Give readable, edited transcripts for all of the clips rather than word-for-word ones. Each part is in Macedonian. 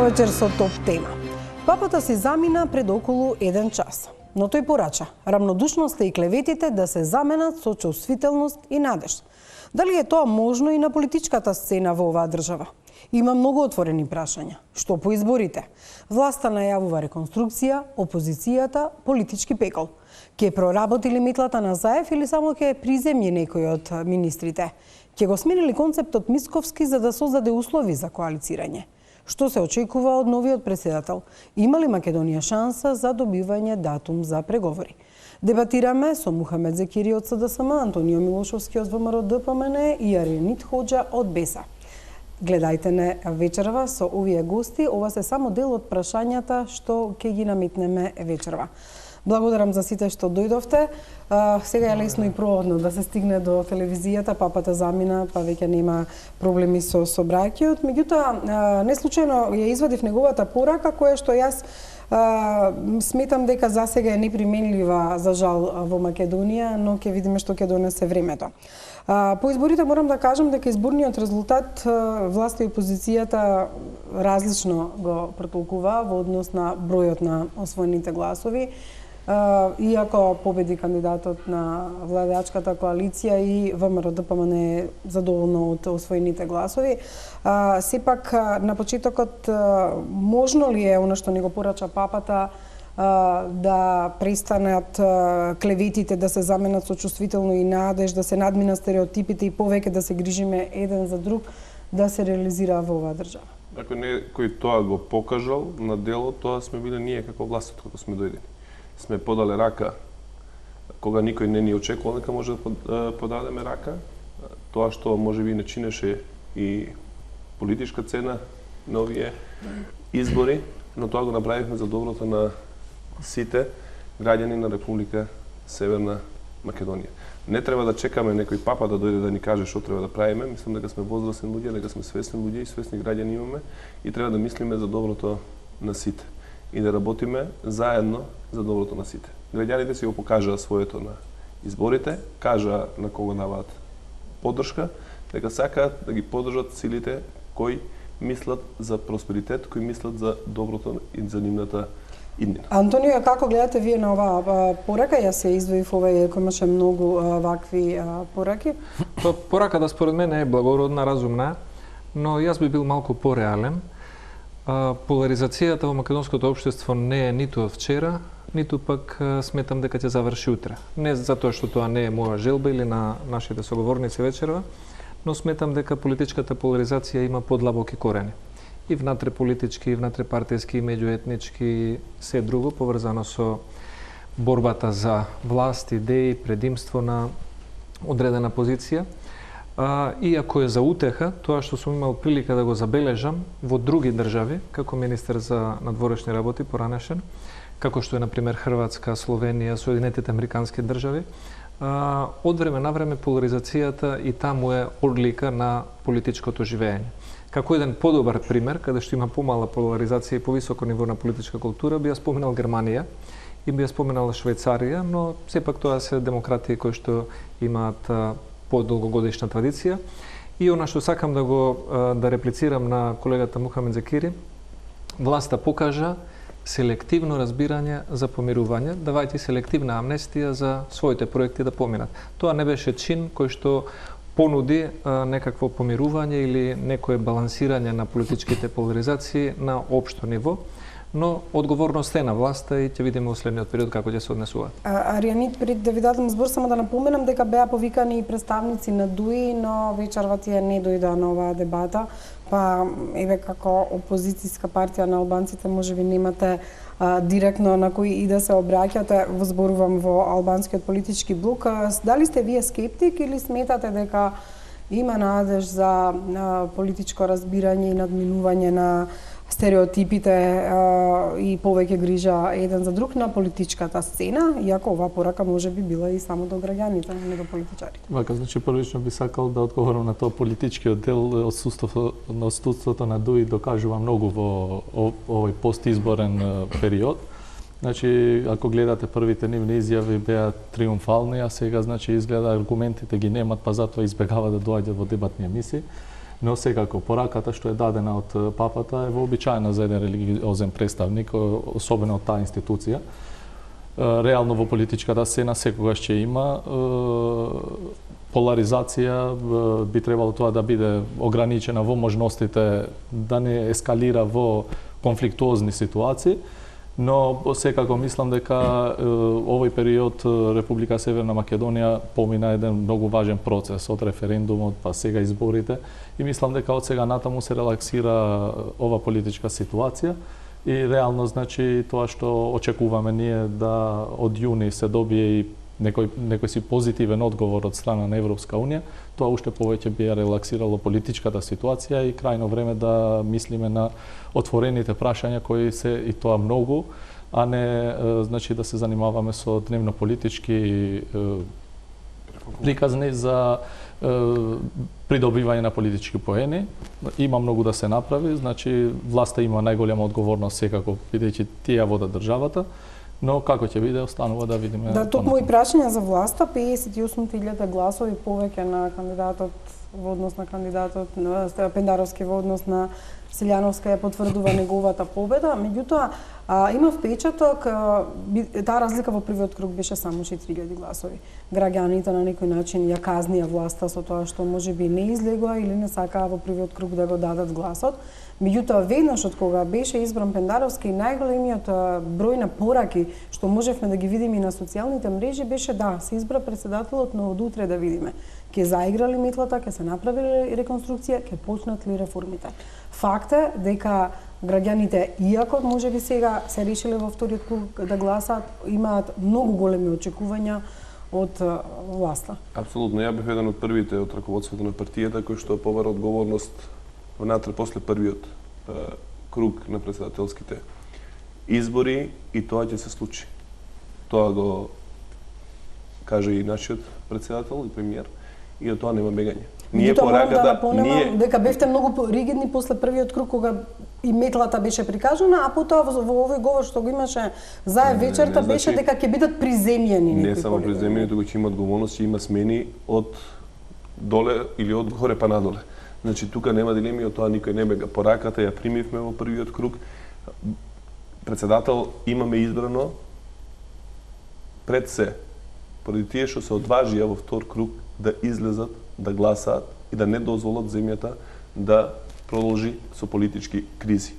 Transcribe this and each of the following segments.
вечер со топ тема. Папата си замина пред околу 1 час, но тој порача рамнодушноста и клеветите да се заменат со чувствителност и надеж. Дали е тоа можно и на политичката сцена во оваа држава? Има многу отворени прашања. Што по изборите? Власта најавува реконструкција, опозицијата политички пекол. Ке проработи ли метлата на Заев или само ке приземји некој од министрите? Ке го сменили концептот Мисковски за да создаде услови за коалицирање? Што се очекува од новиот председател? Има ли Македонија шанса за добивање датум за преговори? Дебатираме со Мухамед Зекири од СДСМ, Антонио Милошовски од ВМРО-ДПМН и Арионит Хоџа од БЕСА. Гледајте не вечерва со овие гости. Ова се само дел од прашањата што ќе ги наметнеме вечерва. Благодарам за сите што дојдовте. Сега е лесно и проводно да се стигне до телевизијата, папата замина, па веќе нема проблеми со браќиот. Меѓутоа, не случајно ја извадив неговата порака, која што јас сметам дека засега е неприменлива за жал во Македонија, но ќе видиме што ќе донесе времето. По изборите морам да кажам дека изборниот резултат власта и опозицијата различно го протолкува во однос на бројот на освоените гласови. Иако победи кандидатот на владеачката коалиција и ВМРО-ДПМН е задоволно од освоените гласови, сепак на почетокот можно ли е она што ни го порача папата да престанат клеветите, да се заменат со чувствително и надеж, да се надминат стереотипите и повеќе да се грижиме еден за друг, да се реализира во оваа држава? Ако некој тоа го покажал на дело, тоа сме биле ние како властот, како сме дојдени. Сме подале рака кога никој не ни очекувал дека може да подадеме рака. Тоа што можеби не чинеше и политичка цена на овие избори, но тоа го направивме за доброто на сите граѓани на Република Северна Македонија. Не треба да чекаме некој папа да дојде да ни каже што треба да правиме. Мислам дека сме возрастни луѓе, дека сме свесни луѓе и свесни граѓани имаме и треба да мислиме за доброто на сите и да работиме заедно за доброто на сите. Граѓаните си го покажаа своето на изборите, кажаа на кого даваат поддршка, дека сакаат да ги поддржат силите кои мислат за просперитет, кои мислат за доброто и за нивната иднина. Антонио, како гледате вие на оваа порака? Јас се издвоив овај, кој имаше многу вакви пораки. Пораката според мене е благородна, разумна, но јас би бил малку пореален. Поларизацијата во македонското општество не е ниту од вчера, ниту пак сметам дека ќе заврши утре. Не затоа што тоа не е моја желба или на нашите соговорници вечерва, но сметам дека политичката поларизација има подлабоки корени. И внатре политички, и внатре партијски, и меѓуетнички, и се друго поврзано со борбата за власт, идеи, предимство на одредена позиција. Иако е за утеха, тоа што сум имал прилика да го забележам во други држави, како министер за надворешни работи поранешен, како што е, например, Хрватска, Словенија, Соединетите Американски држави, од време на време поларизацијата и таму е одлика на политичкото живење. Како еден подобар пример, каде што има помала поларизација и повисоко ниво на политичка култура, би ја споменал Германија и би ја споменал Швајцарија, но сепак тоа се демократии кои што имаат подолгогодишна традиција. И она што сакам да реплицирам на колегата Мухамед Зекири, власта покажа селективно разбирање за помирување, давајќи селективна амнестија за своите проекти да поминат. Тоа не беше чин кој што понуди некакво помирување или некое балансирање на политичките поларизации на општо ниво, но одговорноста е на власта и ќе видиме во следниот период како ќе се однесуваат. Арионит, пред да ви дадам збор, само да напоменам дека беа повикани и представници на ДУИ, но вечерва тие не дојдоа на оваа дебата, па еве како опозицијска партија на албанците можеби немате директно на кои и да се обраќате, зборувам во албанскиот политички блок. Дали сте вие скептик или сметате дека има надеж за политичко разбирање и надминување на стереотипите и повеќе грижа еден за друг на политичката сцена, иако оваа порака може би била и само до граѓаните, не до политичарите? Вака, значи првично би сакал да одговорам на тоа политичкиот дел. Отсутството на ДУИ докажува многу во овој постизборен период. Значи, ако гледате првите нивни изјави беа триумфални, а сега значи изгледа аргументите ги немат, па затоа избегава да доаѓа во дебатни емисии. Но секако, пораката што е дадена од папата е вообичаена за еден религиозен представник, особено од таа институција. Реално во политичката сцена секогаш ќе има поларизација, би требало тоа да биде ограничена во можностите да не ескалира во конфликтуозни ситуации, но секако мислам дека овој период Република Северна Македонија помина еден многу важен процес од референдумот па сега изборите и мислам дека од сега натаму се релаксира ова политичка ситуација и реално значи тоа што очекуваме ние да од јуни се добие и некој си позитивен одговор од страна на Европска Унија, тоа уште повеќе би ја релаксирало политичката ситуација и крајно време да мислиме на отворените прашања кои се и тоа многу, а не значи да се занимаваме со дневно политички приказни за придобивање на политички поени. Има многу да се направи, значи власта има најголема одговорност секако бидејќи тие водат државата. Но како ќе биде, останува да видиме. Да, токму и прашање за власта, 58.000 гласови повеќе на кандидатот во однос на кандидатот Пендаровски во однос на Силјановска ја потврдува неговата победа, меѓутоа има впечаток, таа разлика во првиот круг беше само 4.000 гласови. Граѓаните на некој начин ја казнија власта со тоа што можеби не излегува или не сакаа во првиот круг да го дадат гласот. Меѓутоа, веднаш од кога беше избран Пендаровски, најголемиот број на пораки што можевме да ги видиме и на социјалните мрежи беше да, се избра председателот, но од утре да видиме. Ке заиграли метлата, ке се направили реконструкција, ке почнат ли реформите. Факт е дека граѓаните, иако можеби сега се решиле во вториот круг да гласаат, имаат многу големи очекувања од власта. Апсолутно, ја бев еден од првите од раководството на партијата кој што побара одговорност внатре после првиот круг на председателските избори и тоа ќе се случи. Тоа го каже и нашиот председател и премиер и од тоа нема бегање. Ние пораката дека бевте многу ригидни после првиот круг кога и метлата беше прикажана, а потоа во овој говор што го имаше за вечерта беше дека ќе бидат приземјени некои. Не само приземјени, туку ќе има одговорност, ќе има смени од доле или од горе па надоле. Значи тука нема дилеми, од тоа никој не бега. Пораката ја примивме во првиот круг. Председател имаме избрано пред се, поради тие што се одважија во втор круг да излезат, да гласаат и да не дозволат земјата да продолжи со политички кризи.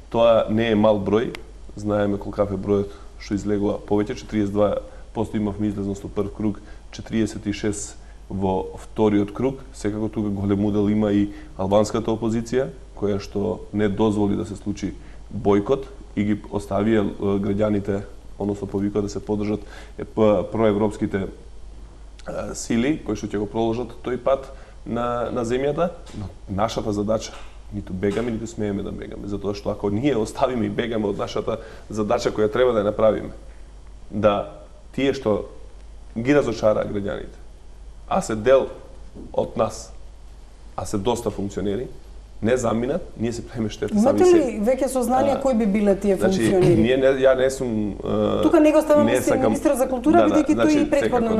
Тоа не е мал број, знаеме колкав е бројот што излегува повеќе, 42% имавме излезност во прв круг, 46% во вториот круг. Секако тука голем удел има и албанската опозиција, која што не дозволи да се случи бојкот и ги оставија граѓаните, односно повикува да се поддржат проевропските сили кои што ќе го продолжат тој пат на земјата, но нашата задача ниту бегаме, ниту смееме да бегаме, затоа што ако ние оставиме и бегаме од нашата задача која треба да ја направиме, да тие што ги разочараа граѓаните, а се дел од нас, а се доста функционери, не заминат, ние се правиме штета сами себе. Имате ли веќе сознание кои би биле тие функционери? Ја не сум тука не го ставам министер за култура, бидејќи тој и претходно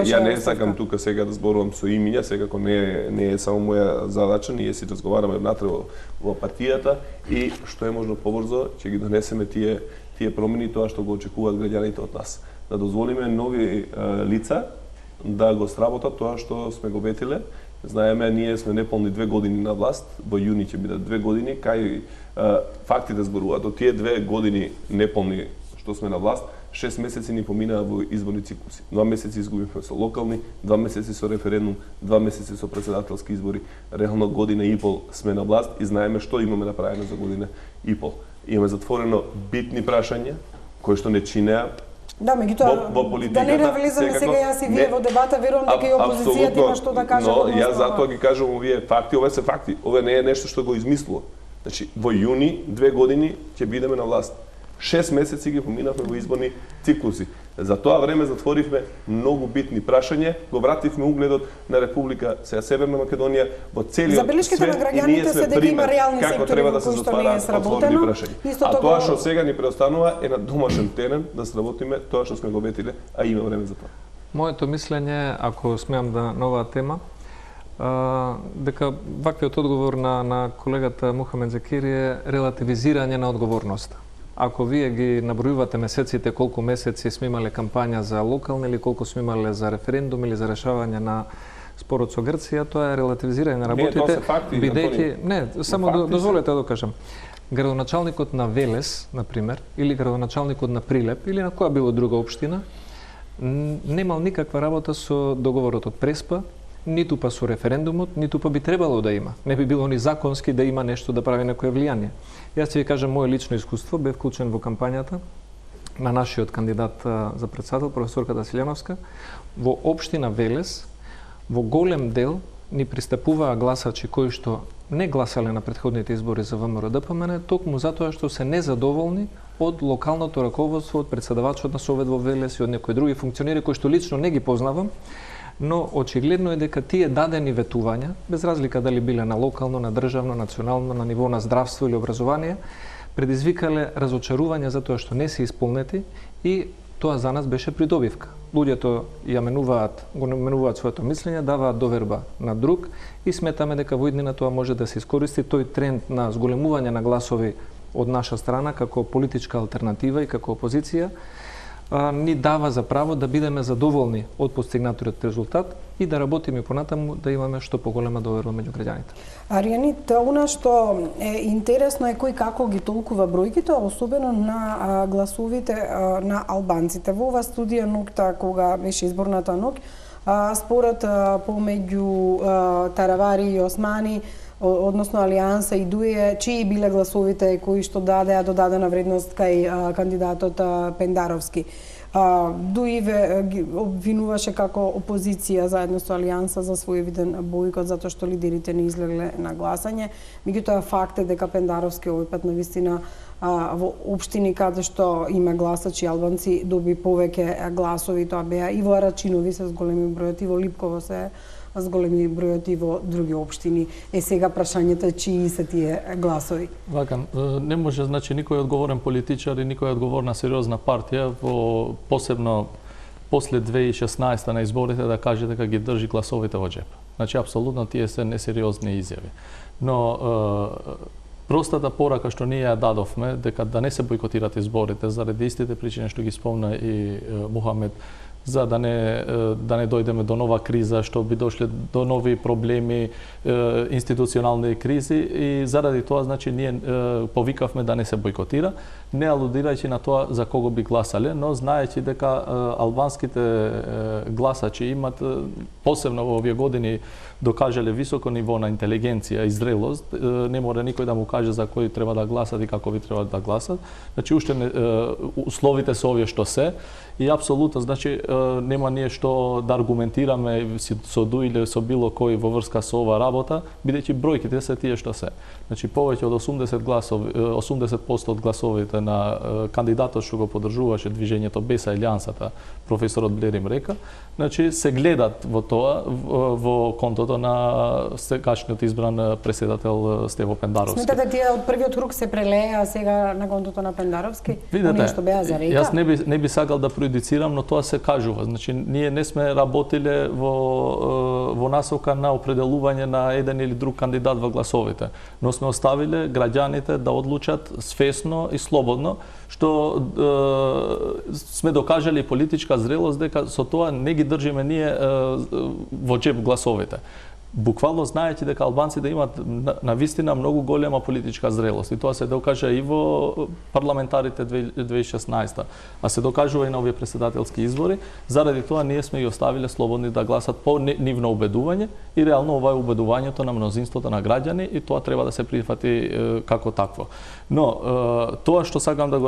ја не сакам тука сега да зборувам со имиња, секако не е само моја задача, ние си разговараме внатре во партијата и што е можно побрзо ќе ги донесеме тие промени, тоа што го очекуваат граѓаните од нас. Да дозволиме нови лица да го сработат тоа што сме го ветиле. Знаеме, ние сме неполни 2 години на власт, во јуни ќе бидат 2 години, кај фактите зборуваат. Од тие 2 години неполни што сме на власт, 6 месеци ни поминаа во изборни циклуси. 2 месеци изгубивме со локални, 2 месеци со референдум, 2 месеци со председателски избори. Реално година и пол сме на власт и знаеме што имаме направено за година и пол. Имаме затворено битни прашања кои што не чинеа. Да, меѓутоа, да не навлизаме сега јас и вие во дебата, верувам дека и опозицијата има што да каже. Но јас затоа ги кажувам овие факти, ова се факти. Ова не е нешто што го измислило. Значи, во јуни 2 години ќе бидеме на власт. 6 месеци ги поминавме во изборни циклуси. За тоа време затворивме многу битни прашања, го вративме угледот на Република Северна Македонија во целиот свет и ние сме пример како треба да се затвараат отворени прашања. А тоа што сега ни преостанува е на домашен терен да сработиме тоа што сме го ветиле, а има време за тоа. Моето мислење, ако смеам да нова тема, дека ваквиот одговор на колегата Мухамед Закири е релативизирање на одговорноста. Ако вие ги набројувате месеците, колку месеци сме имале кампања за локални или колку сме имале за референдум или за решавање на спорот со Грција, тоа е релативизирање на работите, тоа се факти, бидејќи не, само факти дозволете да кажам. Градоначалникот на Велес, на пример, или градоначалникот на Прилеп, или на која било друга општина, немал никаква работа со договорот од Преспа, ниту па со референдумот, ниту па би требало да има. Не би било ни законски да има нешто да прави некое влијание. Јас ќе ви кажам моје лично искуство, бев вклучен во кампањата на нашиот кандидат за председател, професорката Силјановска, во општина Велес, во голем дел ни пристапуваа гласачи кои што не гласале на претходните избори за ВМРО-ДПМН, токму затоа што се незадоволни од локалното раководство, од председавачот на Совет во Велес и од некои други функционери кои што лично не ги познавам, но очигледно е дека тие дадени ветувања, без разлика дали биле на локално, на државно, национално, на ниво на здравство или образование, предизвикале разочарување затоа што не се исполнети и тоа за нас беше придобивка. Луѓето го менуваат своето мислење, даваат доверба на друг и сметаме дека во иднина тоа може да се искористи тој тренд на зголемување на гласови од наша страна како политичка алтернатива и како опозиција, ни дава за право да бидеме задоволни од постигнатиот резултат и да работиме понатаму да имаме што поголема доверба меѓу граѓаните. Аријанит, она што е интересно е кој како ги толкува бројките, особено на гласовите на албанците. Во ова студија НОКТА, кога беше изборната ноќ, според помеѓу Таравари и Османи, односно Алијанса и Дуе, чии биле гласовите кои што дадеа додадена вредност кај кандидатот Пендаровски. Дуи ги обвинуваше како опозиција заедно со Алијанса за свој виден бојкот затоа што лидерите не излегле на гласање. Меѓутоа факт е дека Пендаровски овој пат навистина во општини каде што има гласачи албанци доби повеќе гласови, тоа беа и во Арачинови се зголеми бројот, и во Липково се зголеми бројот и во други општини. Е сега прашањето чии се тие гласови? Вака, не може, значи, никој одговорен политичар и никој одговорна сериозна партија, во посебно после 2016 на изборите, да каже дека ги држи гласовите во джеп. Значи, апсолутно тие се несериозни изјави. Но простата порака што ние ја дадовме, дека да не се бойкотират изборите заради истите причини што ги спомна и Мухамед, за да не дојдеме до нова криза, што би дошле до нови проблеми, институционални кризи, и заради тоа, значи, ние повикавме да не се бойкотира, не алудирајќи на тоа за кого би гласале, но знаејќи дека албанските гласачи имат, посебно во овие години, докажале високо ниво на интелигенција и зрелост, не мора никој да му каже за кој треба да гласат и како би треба да гласат. Значи, уште условите се овие што се, и апсолутно, значи, нема ние што да аргументираме со Ду или со било кој во врска со ова работа, бидејќи бројките се тие што се. Значи, повеќе од 80% од гласовите на кандидатот што го поддржуваше движењето Беса Алијансата, професорот Блерим река, значи, се гледат во тоа, во контото на сегашниот избран председател Стево Пендаровски. Сметате тие од првиот круг се прелеа сега на контото на Пендаровски? Видете, што беа за река? Јас не би сакал да преюдицирам, но тоа се кажува. Значи, ние не сме работиле во насока на определување на еден или друг кандидат во гласовите, но сме оставиле граѓаните да одлучат свесно и слободно, што сме докажали политичка зрелост дека со тоа не ги држиме ние во джеб гласовите. Буквално знаејќи дека албанците имаат навистина многу голема политичка зрелост, и тоа се докажа и во парламентарите 2016, а се докажува и на овие председателски избори. Заради тоа ние сме ги оставиле слободни да гласат по нивно убедување, и реално ова е убедувањето на мнозинството на граѓани, и тоа треба да се прифати како такво. Но тоа што сакам да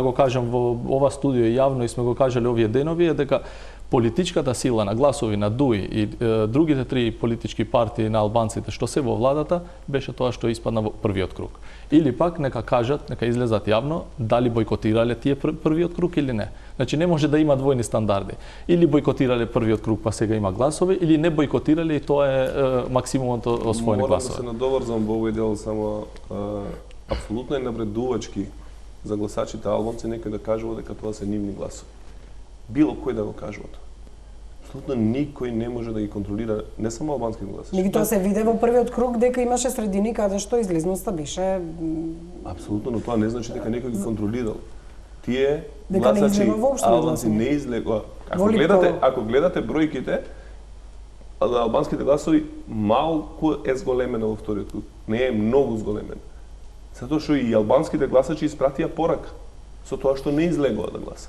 го кажам во ова студио јавно, и сме го кажале овие денови, е дека политичката сила на гласови на ДУИ и другите три политички партии на албанците што се во владата, беше тоа што испадна во првиот круг. Или пак нека кажат, нека излезат јавно дали бойкотирале тие првиот круг или не. Значи, не може да има двојни стандарди. Или бойкотирале првиот круг па сега има гласови, или не бойкотирале и тоа е максимумот освоени гласови. Морам да се надоврзам во овој дел, само апсолутно е навредувачки за гласачите албанци некој да кажува дека тоа се нивни гласови. Било кој да го кажува тоа. Апсолутно никој не може да ги контролира, не само албанските гласачи. Меѓутоа се виде во првиот круг дека имаше средини каде што излезноста беше Апсолутно, но тоа не значи дека некој ги контролирал. Тие дека не гласачи излега воопшто на албанци гласање. не излегува. Во Ако гледате бројките, албанските гласови малку е зголемена во вториот круг. Не е многу зголемена. Затоа што и албанските гласачи испратија порака со тоа што не излегува да гласа.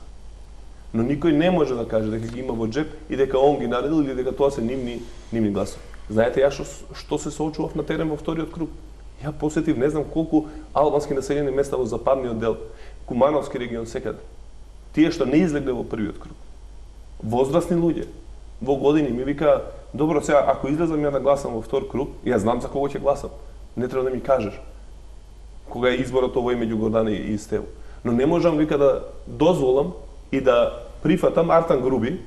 Но никој не може да каже дека ги има во джеп и дека он ги наредил или дека тоа се нивни гласови. Знаете ја што се соочував на терен во вториот круг? Ја посетив не знам колку албански населени места во западниот дел, Кумановски регион секаде. Тие што не излегле во првиот круг. Возрастни луѓе во години ми вика: "Добро, сега ако излезам ја да гласам во втор круг, ја знам за кого ќе гласам. Не треба да ми кажеш." Кога е изборот овој меѓу Гордана и Стево. Но не можам, вика, да дозволам и да прифатам Артан Груби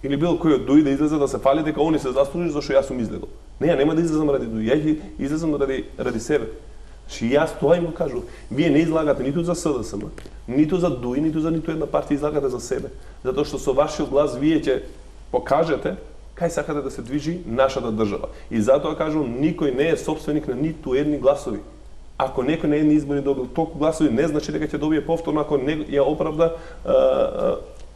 или било кој од Дуи да излезе да се фали дека они се заслужи зашто јас сум излегол. Не, ја нема да излезам ради Дуи, ја ќе излезам ради себе. Ши јас тоа им го кажу. Вие не излагате ниту за СДСМ, ниту за Дуи, ниту за ниту една партија, излагате за себе. Затоа што со вашиот глас вие ќе покажете кај сакате да се движи нашата држава. И затоа кажувам, никој не е собственик на ниту едни гласови. Ако некој на едни избори добил толку гласови, не значи дека ќе добие повторно, ако не ја оправда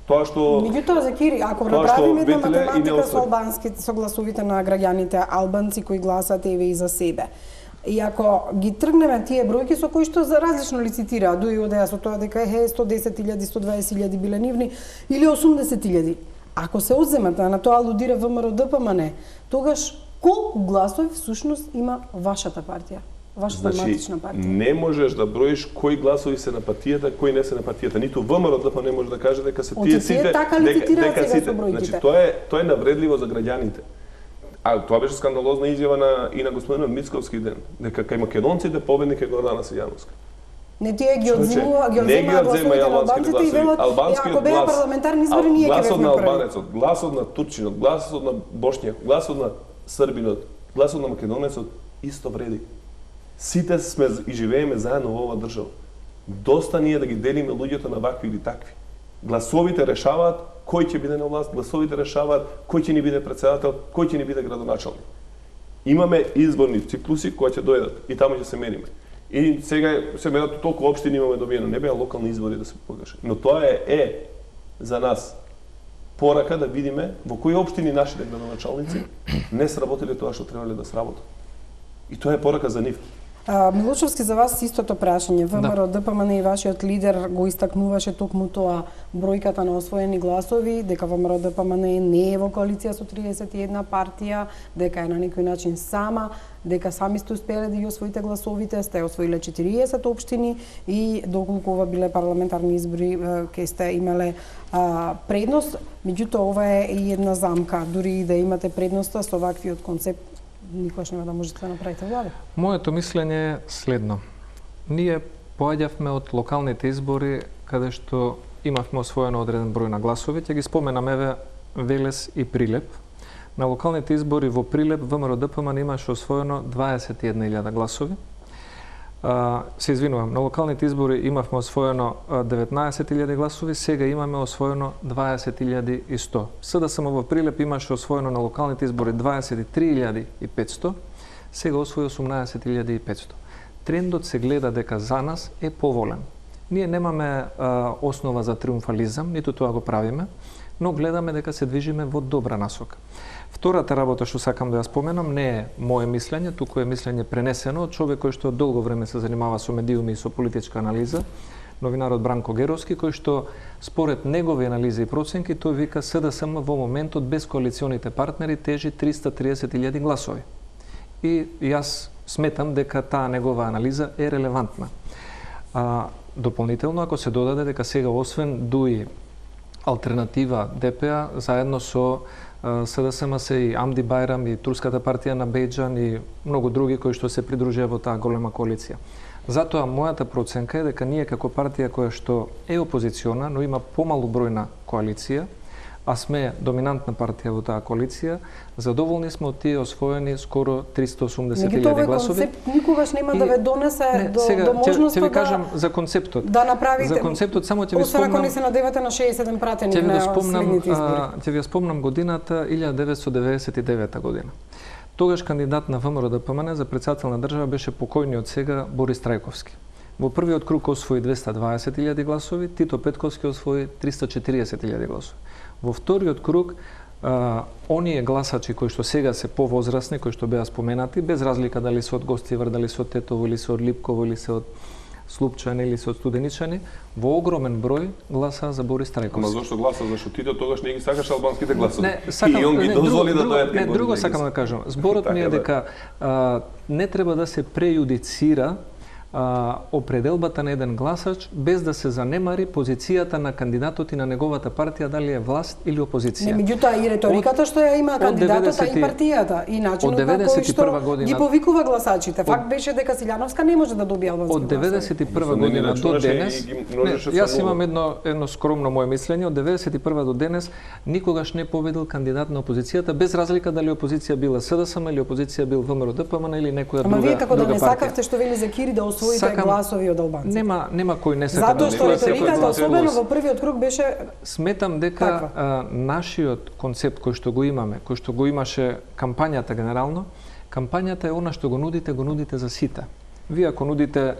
тоа што... Меѓутоа, Закири, ако направиме една математика со гласовите на граѓаните албанци кои гласат еве и за себе, и ако ги тргнеме тие бројки со кои што за различно лицитираат, Дуи одеа со тоа дека 110.000, 120.000 биле нивни или 80.000, ако се одземат, на тоа алудира ВМРО ДПМН, тогаш колку гласови всушност има вашата партија? Вашата матична партија. Не можеш да броиш кои гласови се на партијата, кои не се на партијата. Ниту ВМРО ДПМН не може да каже дека се тие сите, така лицитираат сега со бројките. Значи тоа е навредливо за граѓаните. А тоа беше скандалозна изјава и на господинот Мицковски ден, дека кај македонците победник е Гордана Силјановска. Не тие ги одзема гласовите на албанците и велат, ако беа парламентарни избори, ние ќе гласот бевме на први. албанецот, гласот на турчинот, гласот на бошњак, гласот на србинот, гласот на македонецот исто вреди. Сите сме и живееме заедно во оваа држава. Доста ни е да ги делиме луѓето на вакви или такви. Гласовите решаваат кој ќе биде на власт, гласовите решаваат кој ќе ни биде председател, кој ќе ни биде градоначалник. Имаме изборни циклуси кои ќе дојдат и таму ќе се мениме. И сега се менат толку општини имаме добиено, не беа локални избори да се покаже. Но тоа е за нас порака да видиме во кои општини нашите градоначалници не сработиле тоа што требале да сработат. И тоа е порака за нив. Милошевски, за вас истото прашање. ВМРО ДПМН и вашиот лидер го истакнуваше токму тоа, бројката на освоени гласови, дека ВМРО ДПМН не е во коалиција со 31 партија, дека е на некој начин сама, дека сами сте успеле да ги освоите гласовите, сте освоиле 40 општини и доколку ова биле парламентарни избори, ке сте имале предност. Меѓутоа, ова е и една замка. Дури и да имате предноста со ваквиот концепт, никош нема да можете да направите влада. Моето мислење е следно. Ние поаѓавме од локалните избори каде што имавме освоено одреден број на гласови. Ќе ги споменам еве Велес и Прилеп. На локалните избори во Прилеп ВМРО ДПМН имаше освоено 21.000 гласови. Се извинувам, на локалните избори имавме освоено 19.000 гласови, сега имаме освоено 20.100. СДСМ во Прилеп имаше освоено на локалните избори 23.500, сега освои 18.500. Трендот се гледа дека за нас е поволен. Ние немаме основа за триумфализам, ниту тоа го правиме, но гледаме дека се движиме во добра насока. Втората работа што сакам да ја споменам не е мое мислење, туку е мислење пренесено од човек кој што долго време се занимава со медиуми и со политичка анализа, новинарот Бранко Геровски, кој што според негови анализи и проценки тој вика СДСМ во моментот без коалиционите партнери тежи 330.000 гласови. И јас сметам дека таа негова анализа е релевантна. Дополнително, ако се додаде дека сега освен Дуи, Алтернатива, ДПА, заедно со СДСМ се и Амди Байрам и Турската партија на Бејџан и многу други кои што се придружија во таа голема коалиција. Затоа мојата проценка е дека ние како партија која што е опозициона, но има помалу бројна коалиција, а сме доминантна партија во таа коалиција, задоволни сме од тие освоени скоро 380.000 гласови. Концепт никогаш нема да ве донесе до можноста ќе ви кажам за концептот. Да направите. За концептот само ќе ви освен ако спомнам. не се надевате на 67 пратени на следните избори. Ќе ви спомнам годината 1999 година. Тогаш кандидат на ВМРО ДПМН за председател на држава беше покојниот сега Борис Трајковски. Во првиот круг освои 220.000 гласови, Тито Петковски освои 340.000 гласови. Во вториот круг, оние гласачи кои што сега се повозрасни, кои што беа споменати, без разлика дали се од Гостивар, дали се од Тетово, или се од Липково, или се од Слупчани, или се од Студеничани, во огромен број гласа за Борис Трајковски. Ама зошто гласа? Зашто Тито тогаш не ги сакаше албанските гласови. Не, сакам, и он ги дозволи да дојдат Не, друго сакам да кажам. Зборот ми е дека не треба да се прејудицира определбата на еден гласач без да се занемари позицијата на кандидатот и на неговата партија, дали е власт или опозиција. Не, меѓутоа и реториката што ја има кандидатот, и партијата, и начинот на кој што ги повикува гласачите. Факт беше дека Силјановска не може да добие албански гласови. Од 91 година до денес, јас имам едно скромно мое мислење, од 91 до денес никогаш не победил кандидат на опозицијата, без разлика дали опозиција била СДСМ или опозиција бил ВМРО ДПМН или некоја друга партија. Ама вие како да не сакавте што вели за Кири да освоите гласови од албанците? Нема кој не сака. Затоа што реториката, особено во првиот круг, беше сметам дека нашиот концепт кој што го имаме, кој што го имаше кампањата генерално, кампањата е она што го нудите за сите. Вие ако нудите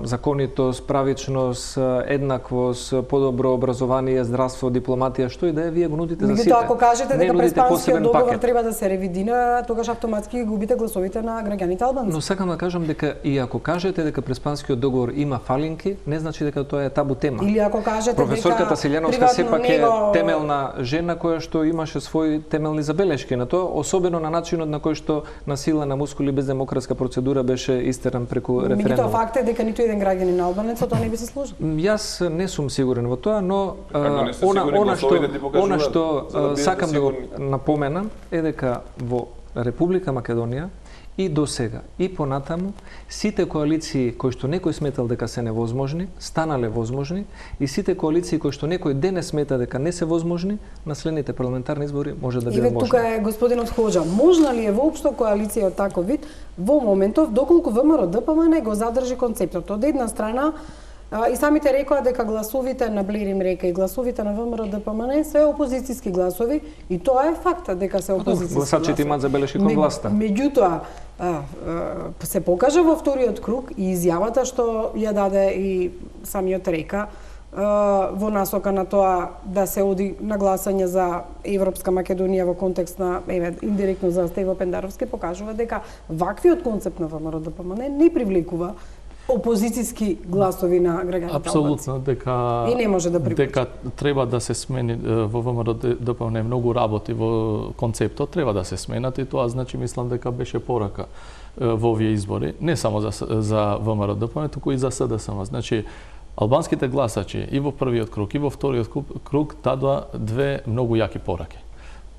законитост, правичност, еднаквост, подобро образование, здравство, дипломатија, што и да е, вие го нудите за сите. Меѓутоа, ако кажете дека Преспанскиот договор треба да се ревидира, тогаш автоматски губите гласовите на граѓаните албанци. Но сакам да кажам дека и ако кажете дека Преспанскиот договор има фалинки, не значи дека тоа е табу тема. Или ако кажете професорката Силјановска сепак е темелна жена која што имаше своји темелни забелешки на тоа, особено на начинот на кој што на сила на мускули без демократска процедура беше истеран преку референдум. Факт е дека ниту еден граѓанин на Албанец тоа не би се сложил. Јас не сум сигурен во тоа, но она што сакам да го напоменам е дека во Република Македонија и до сега и понатаму сите коалиции кои што некој сметал дека се невозможни, станале возможни, и сите коалиции кои што некој денес смета дека не се возможни, на следните парламентарни избори може да биде можни. Тука е господинот Хоџа. Можна ли е воопшто коалиција од таков вид во моментов доколку ВМРО ДПМН го задржи концептот? Од една страна и самите рекоа дека гласовите на Блерим Река и гласовите на ВМРО ДПМН се опозицијски гласови, и тоа е факт дека се опозицијски гласови. Гласачите имаат забелешки кон власта. Меѓутоа, се покажа во вториот круг и изјавата што ја даде и самиот Река во насока на тоа да се оди на гласање за Европска Македонија во контекст на индиректно за Стево Пендаровски, покажува дека ваквиот концепт на ВМРО ДПМН не привлекува опозицијски гласови на граѓаните. Апсолутно, дека и не може да приклучи. Дека треба да се смени во ВМРО ДПМН многу работи во концептот, треба да се сменат, и тоа значи мислам дека беше порака во овие избори, не само за ВМРО ДПМН, туку и за СДСМ. Значи албанските гласачи и во првиот круг и во вториот круг дадоа две многу јаки пораки.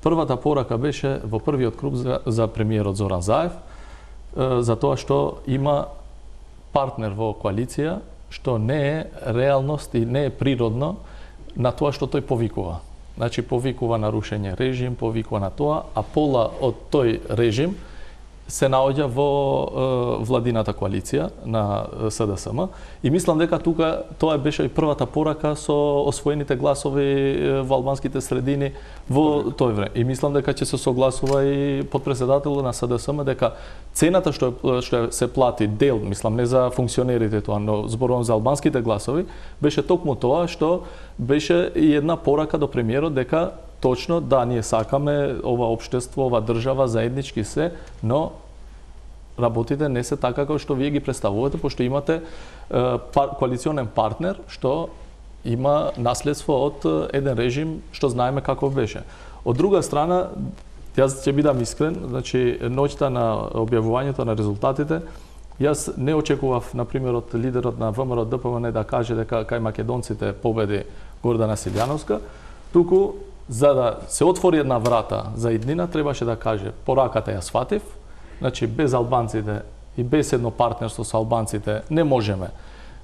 Првата порака беше во првиот круг за премиерот Зоран Заев, за тоа што има партнер во коалиција што не е реалност и не е природно на тоа што тој повикува. Значи повикува на рушење режим, повикува на тоа, а пола од тој режим се наоѓа во владината коалиција на СДСМ, и мислам дека тука тоа беше и првата порака со освоените гласови во албанските средини во тој време. И мислам дека ќе се согласува и подпредседателот на СДСМ дека цената што се плати дел, мислам не за функционерите тоа, но зборувам за албанските гласови, беше токму тоа што беше и една порака до премиерот дека точно да, ние сакаме ова општество, ова држава заеднички се, но работите не се така како што вие ги представувате, пошто имате коалиционен партнер што има наследство од еден режим што знаеме каков беше. Од друга страна, јас ќе бидам искрен, значи ноќта на објавувањето на резултатите, јас не очекував, например, од лидерот на ВМРО ДПМН да каже дека кај македонците победи Гордана Силјановска, туку за да се отвори една врата за иднина, требаше да каже пораката ја сватив, значи без албанците и без едно партнерство со албанците не можеме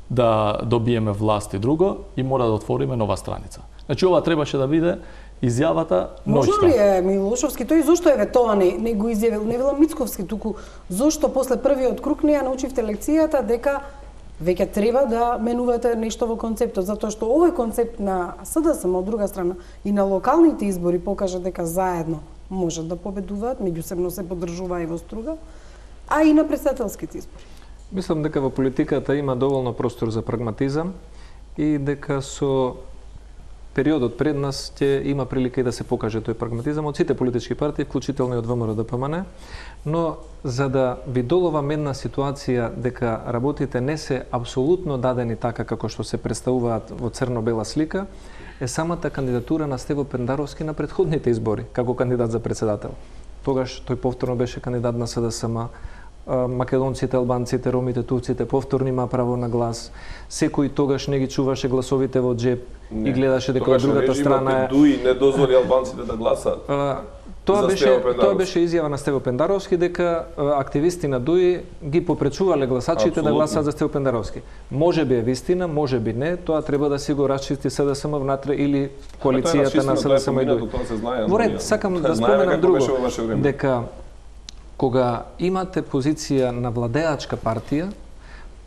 да добиеме власт и друго, и мора да отвориме нова страница. Значи ова требаше да биде изјавата Можно ноќта. ли е Милошовски, тој зошто еве тоа не го изјавил, не велам Мицковски, туку зошто после првиот круг не ја научивте лекцијата дека веќе треба да менувате нешто во концептот, затоа што овој концепт на СДСМ од друга страна и на локалните избори покажа дека заедно можат да победуваат, меѓусебно се поддржува и во струга, а и на претседателските избори. Мислам дека во политиката има доволно простор за прагматизам и дека со периодот пред нас ќе има прилика и да се покаже тој прагматизам од сите политички партии, вклучително и од ВМРО-ДПМН, но за да ви доловам една ситуација дека работите не се апсолутно дадени така како што се представуваат во црно-бела слика, е самата кандидатура на Стево Пендаровски на претходните избори како кандидат за председател. Тогаш тој повторно беше кандидат на СДСМ, македонците, албанците, ромите, турците повторно има право на глас. Секој тогаш не ги чуваше гласовите во джеп и гледаше дека од другата страна е. Дуи не дозволи албанците да гласат. Тоа беше изјава на Стево Пендаровски дека активисти на ДУИ ги попречувале гласачите да гласаат за Стево Пендаровски. Може би е вистина, може би не, тоа треба да си го расчисти СДСМ внатре или коалицијата на СДСМ и ДУИ. Во ред, сакам да споменам друго, дека кога имате позиција на владеачка партија,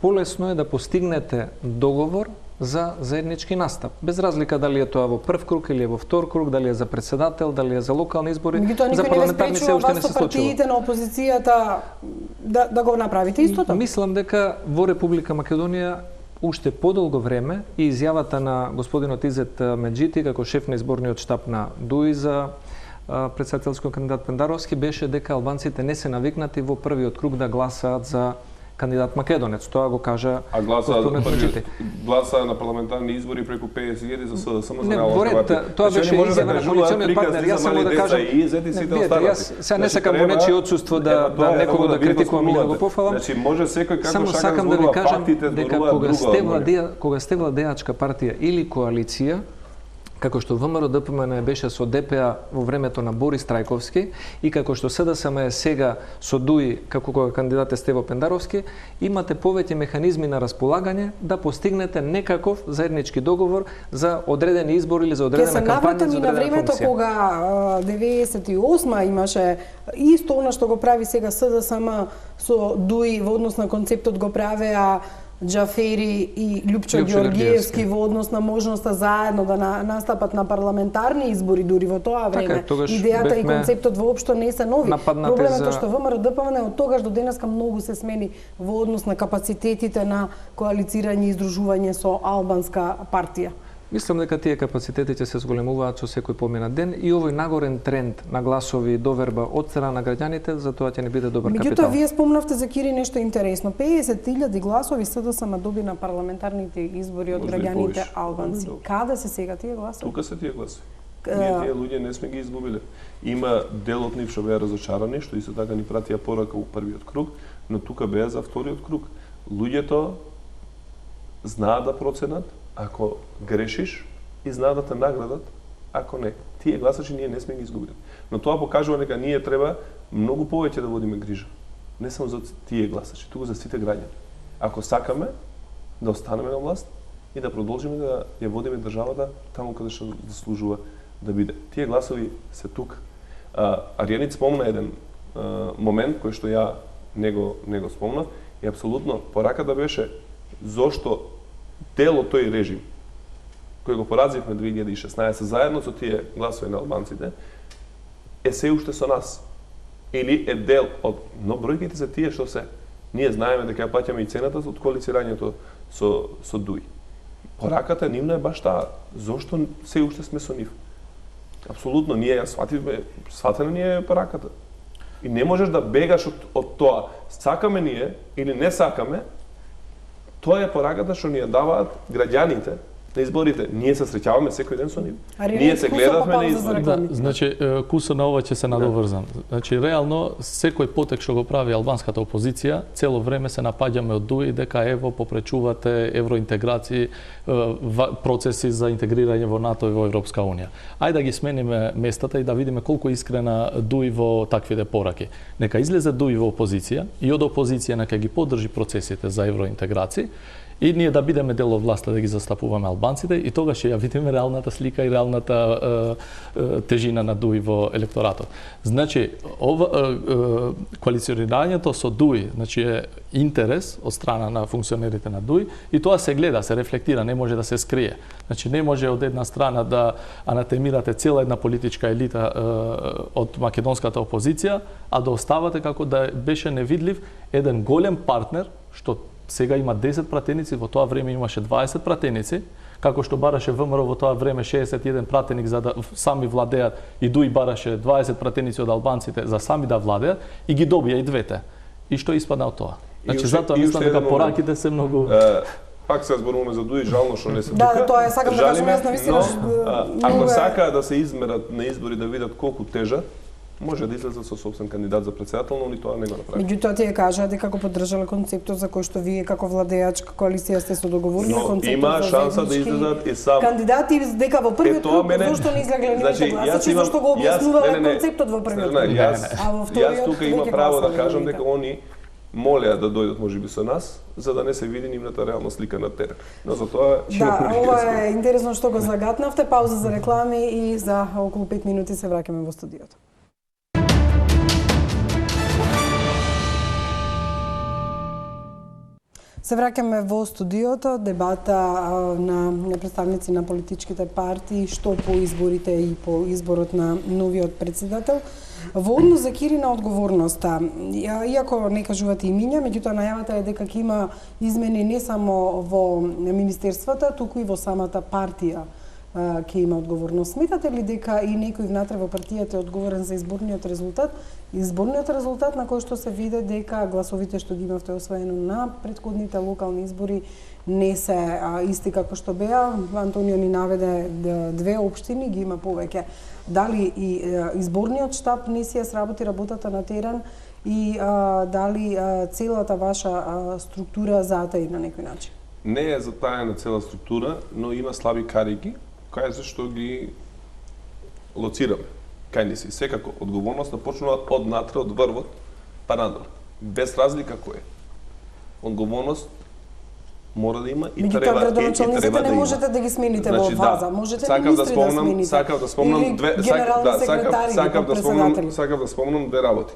полесно е да постигнете договор за заеднички настап. Без разлика дали е тоа во прв круг или е во втор круг, дали е за председател, дали е за локални избори, за парламентарни се уште не се случува. Партиите на опозицијата да го направите истото? Мислам дека во Република Македонија уште подолго време и изјавата на господинот Изет Меджити како шеф на изборниот штаб на ДУИ за председателскиот кандидат Пендаровски беше дека албанците не се навикнати во првиот круг да гласаат за кандидат македонец. Тоа го кажа господинот Меджити. Гласа на парламентарни избори преку 50.000 за СДСМ за неалбанците. Тоа беше изјава на коалициониот партнер. Јас само да кажам, јас сега не сакам во нечие отсуство да некого да критикувам или да го пофалам. Значи може секој како само сакам да ви кажам дека кога сте владеачка партија или коалиција, како што ВМРО-ДПМН беше со ДПА во времето на Борис Трајковски и како што СДСМ е сега со ДУИ како кога кандидат е Стево Пендаровски, имате повеќе механизми на располагање да постигнете некаков заеднички договор за одредени избори или за одредена кампања за одредена функција. Се навратам и на времето кога 98 имаше исто она што го прави сега СДСМ со ДУИ во однос на концептот го правеа Џафери и Љупчо Ѓоргиевски во однос на можноста заедно да настапат на парламентарни избори дури во тоа време. Идејата и концептот воопшто не се нови. Проблемот е што ВМРО-ДПМН од тогаш до денеска многу се смени во однос на капацитетите на коалицирање и издружување со албанска партија. Мислам дека тие капацитети ќе се зголемуваат со секој поминат ден и овој нагорен тренд на гласови и доверба од страна на граѓаните за тоа ќе не биде добар капитал. Меѓутоа, вие спомнавте за Кири нешто интересно. 50.000 гласови СДСМ доби на парламентарните избори од граѓаните албанци. Каде се сега тие гласови? Тука се тие гласови. Ние тие луѓе не сме ги изгубиле. Има дел од нив што беа разочарани, што исто така ни пратија порака во првиот круг, но тука беа за вториот круг. Луѓето знаат да проценат ако грешиш и знаат да те наградат ако не. Тие гласачи ние не сме ги изгубили. Но тоа покажува дека ние треба многу повеќе да водиме грижа. Не само за тие гласачи, туку за сите граѓани. Ако сакаме да останеме на власт и да продолжиме да ја водиме државата таму каде што заслужува да биде. Тие гласови се тука. Аријанит спомна еден момент кој што ја не го спомнав и апсолутно пораката беше зошто дел од тој режим кој го поразивме 2016 заедно со тие гласови на албанците е се уште со нас или е дел од, но бројките се тие што се ние знаеме дека ја плаќаме и цената од коалицирањето со ДУИ. Пораката нивна е баш таа. Зошто се уште сме со нив? Апсолутно ние ја сватена ни е пораката. И не можеш да бегаш од тоа. Сакаме ние или не сакаме, тоа е пораката што ни ја даваат граѓаните на изборите. Ние се среќаваме секој ден со нив. Ние се гледавме на избори. Да, значи, кусо на ова ќе се надоврзам. Значи, реално, секој потек што го прави албанската опозиција, цело време се напаѓаме од ДУИ дека ево попречувате евроинтеграции, процеси за интегрирање во НАТО и во Европска Унија. Ајде да ги смениме местата и да видиме колку искрена ДУИ во таквите пораки. Нека излезе ДУИ во опозиција и од опозиција нека ги поддржи процесите за евроинтеграции и ние да бидеме дел од власта, да ги застапуваме албанците, и тогаш ќе ја видиме реалната слика и реалната тежина на ДУИ во електоратот. Значи, коалиционирањето со ДУИ, значи е интерес од страна на функционерите на ДУИ, и тоа се гледа, се рефлектира, не може да се скрие. Значи, не може од една страна да анатемирате цела една политичка елита од македонската опозиција, а да оставате како да беше невидлив еден голем партнер, што сега има 10 пратеници, во тоа време имаше 20 пратеници, како што бараше ВМРО во тоа време 61 пратеник за да сами владеат, и ДУИ бараше 20 пратеници од албанците за сами да владеат, и ги добија и двете. И што испадна од тоа? Значи, затоа мислам дека пораките се многу... Пак се зборуваме за ДУИ, жално што не се тука. Да, тоа е, сакам да кажам јас навистина. Ако сакаат да се измерат на избори да видат колку тежат, може да излезат со собствен кандидат за председател, но они тоа не го направи. Меѓутоа тие кажаа дека како поддржале концептот за кој што вие како владеачка коалиција сте се договорили, концептот има шанса да излезат и сам кандидати, дека во првиот круг зошто не излегле нивните гласачи, зашто го објаснувале концептот во првиот круг. А во вториот јас тука има право да кажам дека они молеа да дојдат можеби со нас, за да не се види нивната реална слика на терен. Но за тоа ќе има прилика. Ова е интересно што го загатнавте. Пауза за реклами и за околу 5 минути се враќаме во студиото. Се враќаме во студиото, дебата на представници на политичките партии, што по изборите и по изборот на новиот председател. Во однос за Кирина одговорноста, иако не кажувате имиња, меѓутоа најавата е дека ќе има измени не само во министерствата, туку и во самата партија ќе има одговорност. Сметате ли дека и некој внатре во партијата е одговорен за изборниот резултат? Изборниот резултат на кој што се виде дека гласовите што ги имавте освоено на претходните локални избори не се исти како што беа. Антонио ни наведе две општини, ги има повеќе. Дали и изборниот штаб не си ја сработи работата на терен и дали целата ваша структура затаи на некој начин? Не е затаена цела структура, но има слаби карики, кај зашто ги лоцираме. Кај не си. Секако, одговорноста почнува од натре, од врвот, па надолу. Без разлика кој е. Одговорност мора да има и треба да има. Меѓутоа, не можете да ги смените во фаза. Можете ли министри да смените? Сакав да спомнам две, сакав да спомнам две работи.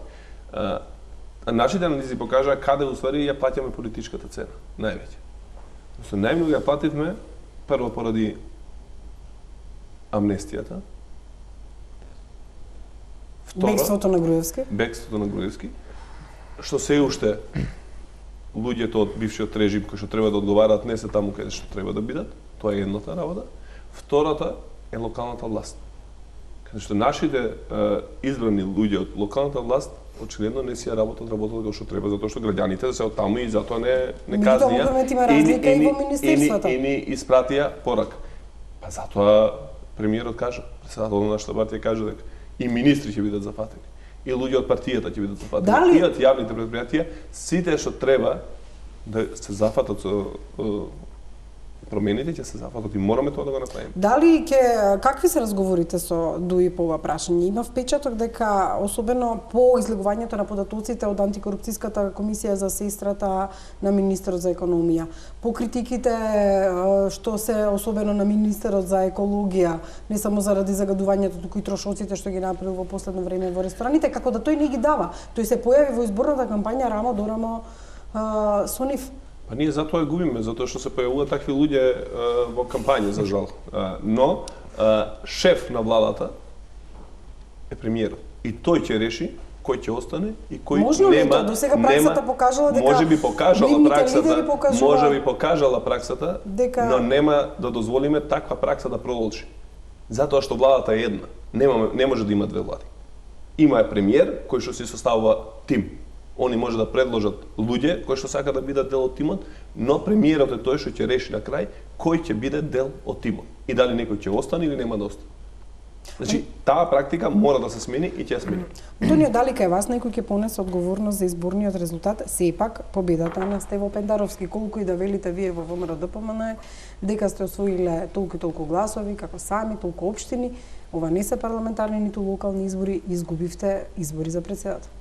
Нашите анализи покажаа каде уствари ја плаќаме политичката цена, највеќе. Со најмногу ја плативме прво поради амнестијата. Бегството на Груевски. Бегството на Груевски. Што се уште луѓето од бившиот режим кои што треба да одговараат не се таму каде што треба да бидат. Тоа е едната работа. Втората е локалната власт. Каде што нашите избрани луѓе од локалната власт очигледно не си ја работат како што треба, затоа што граѓаните се од таму и затоа не казнија. И ни испратија порак. Па затоа премиерот кажа, председателот на нашата партија кажа дека и министри ќе бидат зафатени, и луѓе од партијата ќе бидат зафатени, и од јавните предпријатија, сите што треба да се зафатат со промените ќе се зафатат и мораме тоа да го направиме. Дали какви се разговорите со ДУИ по ова прашање? Има впечаток дека особено по излегувањето на податоците од антикорупцијската комисија за сестрата на министерот за економија, по критиките што се особено на министерот за екологија, не само заради загадувањето, туку и трошоците што ги направил во последно време во рестораните, како да тој не ги дава. Тој се појави во изборната кампања рамо до рамо со нив. Па ние затоа губиме, затоа што се појавуваат такви луѓе во кампања, за жал. Но шеф на владата е премиерот. И тој ќе реши кој ќе остане и кој нема. До сега праксата покажала дека може би покажала праксата, но нема да дозволиме таква пракса да продолжи. Затоа што владата е една. Не може да има две влади. Има премиер кој што си составува тим. Они може да предложат луѓе кои што сака да бидат дел од тимот, но премиерот е тој што ќе реши на крај кој ќе биде дел од тимот и дали некој ќе остане или нема да остане. Значи, таа практика мора да се смени и ќе ја смени. Антонио, дали кај вас некој ќе понесе одговорност за изборниот резултат? Сепак победата на Стево Пендаровски, колку и да велите вие во ВМРО-ДПМН дека сте освоиле толку гласови како сами, толку општини, ова не се парламентарни ниту локални избори, изгубивте избори за председател.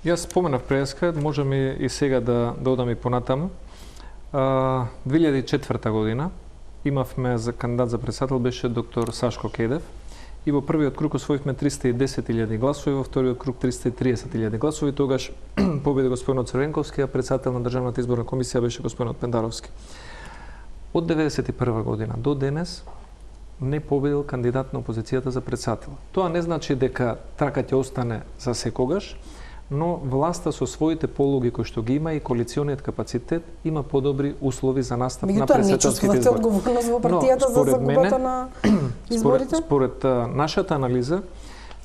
Јас споменав преска, можам и сега да одам и понатаму. 2004 година имавме за кандидат за председател беше доктор Сашко Кедев и во првиот круг освоивме 310.000 гласови, во вториот круг 330.000 гласови. Тогаш победи господинот Црвенковски, а председател на Државната изборна комисија беше господинот Пендаровски. Од 1991 година до денес не победил кандидат на опозицијата за председател. Тоа не значи дека така ќе остане за секогаш, но власта со своите полуги кои што ги има и коалициониот капацитет има подобри услови за настап на председателските избори. Одговорност во партијата за загубата на изборите? Според нашата анализа,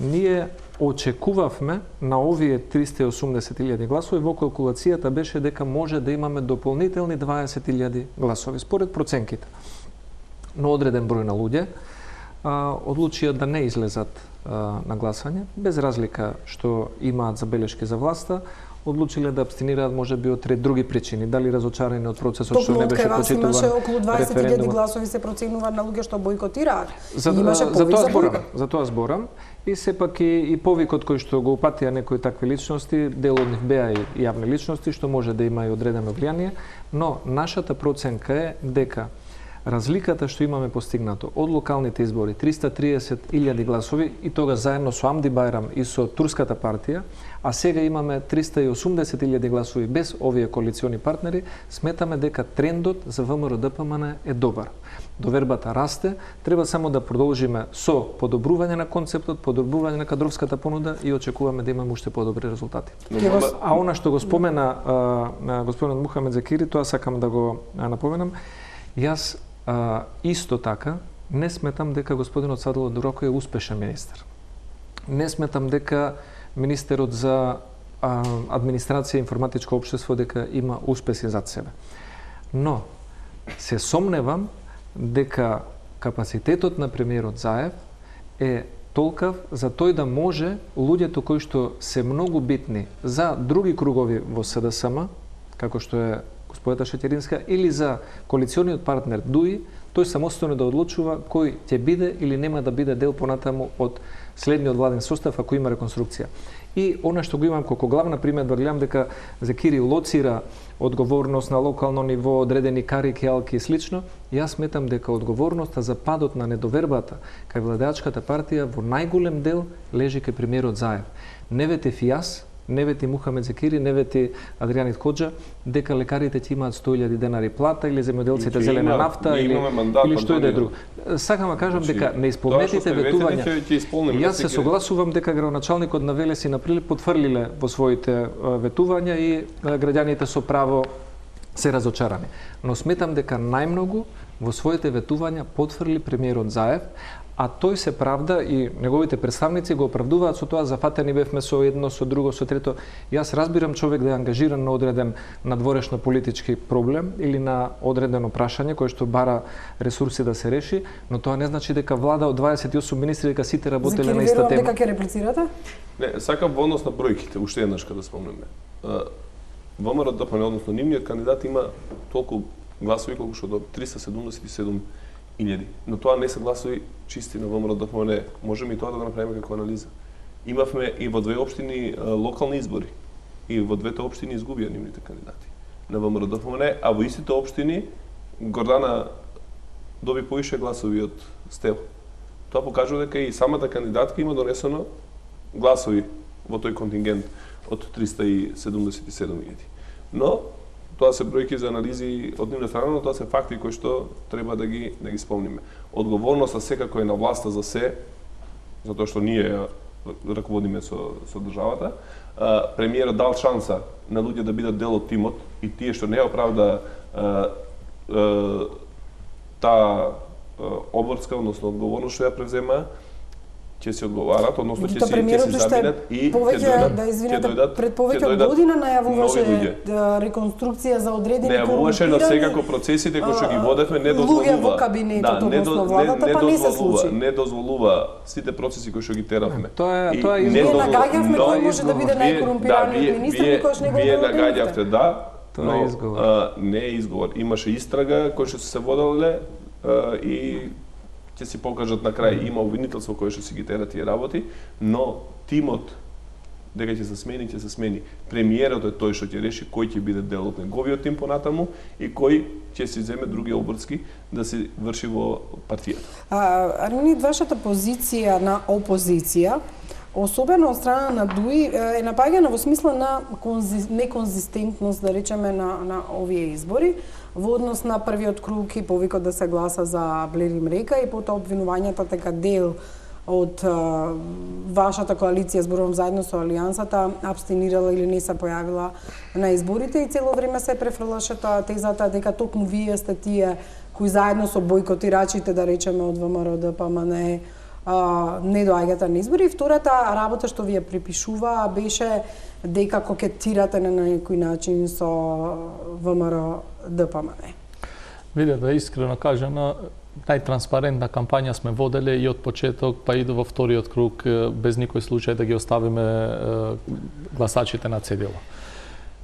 ние очекувавме на овие 380.000 гласови, во калкулацијата беше дека може да имаме дополнителни 20.000 гласови, според проценките. Но одреден број на луѓе одлучија да не излезат на гласање, без разлика што имаат забелешки за власта, одлучиле да абстинираат можеби од други причини, дали разочарани од процесот што не беше почитуван. Имаше околу 20.000 гласови се проценува на луѓе што бојкотираат. За тоа зборам. И сепак и повикот кој што го упатија некои такви личности, дел од нив беа и јавни личности, што може да има и одредено влијание, но нашата проценка е дека разликата што имаме постигнато од локалните избори, 330.000 гласови, и тога заедно со Амди Бајрам и со турската партија, а сега имаме 380.000 гласови без овие коалициони партнери, сметаме дека трендот за ВМРО-ДПМН е добар. Довербата расте, треба само да продолжиме со подобрување на концептот, подобрување на кадровската понуда и очекуваме да имаме уште подобри резултати. А она што го спомена господинот Мухамед Закири, тоа сакам да го напоменам. Јас исто така не сметам дека господинот Садоло Дурако е успешен министер. Не сметам дека министерот за администрација и информатичко општество дека има успеси зад себе. Но се сомневам дека капацитетот на премиерот Заев е толкав за тој да може луѓето кои што се многу битни за други кругови во СДСМ, како што е господата Шетеринска, или за коалициониот партнер ДУИ, тој самостојно да одлучува кој ќе биде или нема да биде дел понатаму од следниот владен состав ако има реконструкција. И она што го имам како главна примедба, гледам дека Закири лоцира одговорност на локално ниво, одредени карики, алки и слично. Јас сметам дека одговорноста за падот на недовербата кај владеачката партија во најголем дел лежи кај премиерот Заев. Не ветев и јас, не вети Мухамед Закири, не вети Адријанит Хоџа дека лекарите ќе имаат 100.000 денари плата или земјоделците зелена нафта или што и да е друго. Сакам да кажам дека неисполнетите ветувања. Јас се согласувам дека градоначалникот на Велес и на Прилеп потврлиле во своите ветувања и граѓаните со право се разочарани. Но сметам дека најмногу во своите ветувања потврли премиерот Заев, а тој се правда и неговите представници го оправдуваат со тоа зафатени бевме со едно, со друго, со трето. Јас разбирам човек да е ангажиран на одреден надворешно политички проблем или на одредено прашање кое што бара ресурси да се реши, но тоа не значи дека влада од 28 министри дека сите работеле на иста тема. Дека ќе реплицирате? Не, сакам во однос на бројките, уште еднаш кога да спомнеме. ВМРО-ДПМН, односно нивниот кандидат има толку гласови колку што доби, 377.000. Но тоа не се гласови чисти на ВМРО-ДПМН. Можеме и тоа да го направиме како анализа. Имавме и во две општини локални избори. И во двете општини изгубија нивните кандидати на ВМРО-ДПМН, а во истите општини Гордана доби повише гласови од Стево. Тоа покажува дека и самата кандидатка има донесено гласови во тој контингент од 377.000. Но тоа се бројки за анализи од нивна страна, но тоа се факти кои што треба да ги спомниме. Одговорноста секако е на власта за се, затоа што ние раководиме со државата. Премиерот дал шанса на луѓе да бидат дел од тимот и тие што не оправда таа обврска, односно одговорност што ја превзема, ќе се одговарат, односно ќе се заминат и ќе дојдат пред повеќе од година најавуваше реконструкција за одредени најавуваше на секако процесите кои што ги водевме не дозволува. Луѓе во кабинетот, односно владата, па не се случи. Не дозволува сите процеси кои што ги теравме. Тоа е ние нагаѓавме кој може да биде најкорумпираниот министер и кој што не го вие нагаѓавте тоа е изговор. Не е изговор. Имаше истрага кој што се воделе и ќе си покажат на крај, има обвинителство кое што си ги тера тие работи, но тимот дека ќе се смени. Премиерот е тој што ќе реши кој ќе биде дел од неговиот тим понатаму и кој ќе си земе други обврски да се врши во партијата. Арминид, вашата позиција на опозиција, особено од страна на ДУИ, е напаѓана во смисла на неконзистентност, да речеме, на овие избори, во однос на првиот круг и повикот да се гласа за Блери Мрека и потоа обвинувањата дека дел од вашата коалиција, зборувам заедно со Алијансата, абстинирала или не се појавила на изборите и цело време се префрлаше тезата дека токму вие сте тие кои заедно со бојкотирачите, да речеме, од ВМРО, ДПМН, не доаѓате на избори. И втората работа што ви ја припишува беше дека кокетирате на некој начин со ВМРО, ДПМН. Виде, да искрено кажано, најтранспарентна кампања сме водели и од почеток, па и во вториот круг, без никој случај да ги оставиме гласачите на цедило.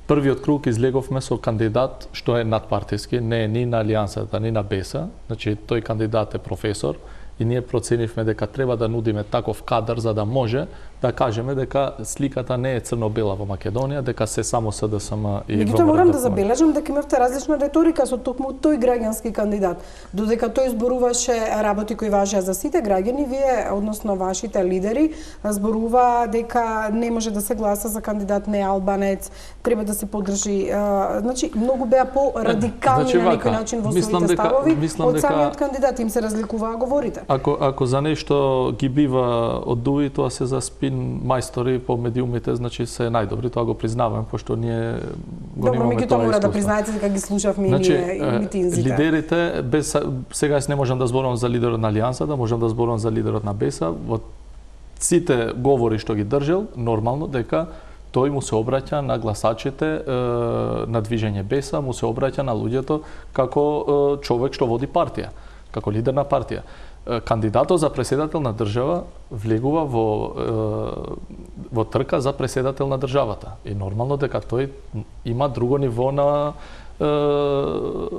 Првиот круг излеговме со кандидат што е надпартиски, не е ни на Алијансата, ни на БЕСА, значи тој кандидат е професор, и ние проценивме дека треба да нудиме таков кадар за да може да кажеме дека сликата не е црно-бела во Македонија, дека се само СДСМ и Меѓутоа морам да забележам дека имавте различна реторика со токму тој граѓански кандидат. Додека тој зборуваше работи кои важеа за сите граѓани, вие, односно вашите лидери, зборува дека не може да се гласа за кандидат не албанец, треба да се поддржи. Значи, многу беа по-радикални на некој начин во своите ставови од самиот кандидат. Им се разликуваа говорите. Ако за нешто ги бива од ДУИ, тоа се за спин мајстори по медиумите, значи се најдобри, тоа го признавам, пошто ние го немаме тоа. Добро, мора да признаете дека ги слушавме и ние и митинзите. Лидерите, без сега јас не можам да зборувам за лидерот на Алијансата, можам да зборувам за лидерот на БЕСА, во сите говори што ги држел, нормално дека тој му се обраќа на гласачите на движење БЕСА, му се обраќа на луѓето како човек што води партија, како лидер на партија. Кандидатот за председател на држава влегува во трка за председател на државата. И нормално дека тој има друго ниво на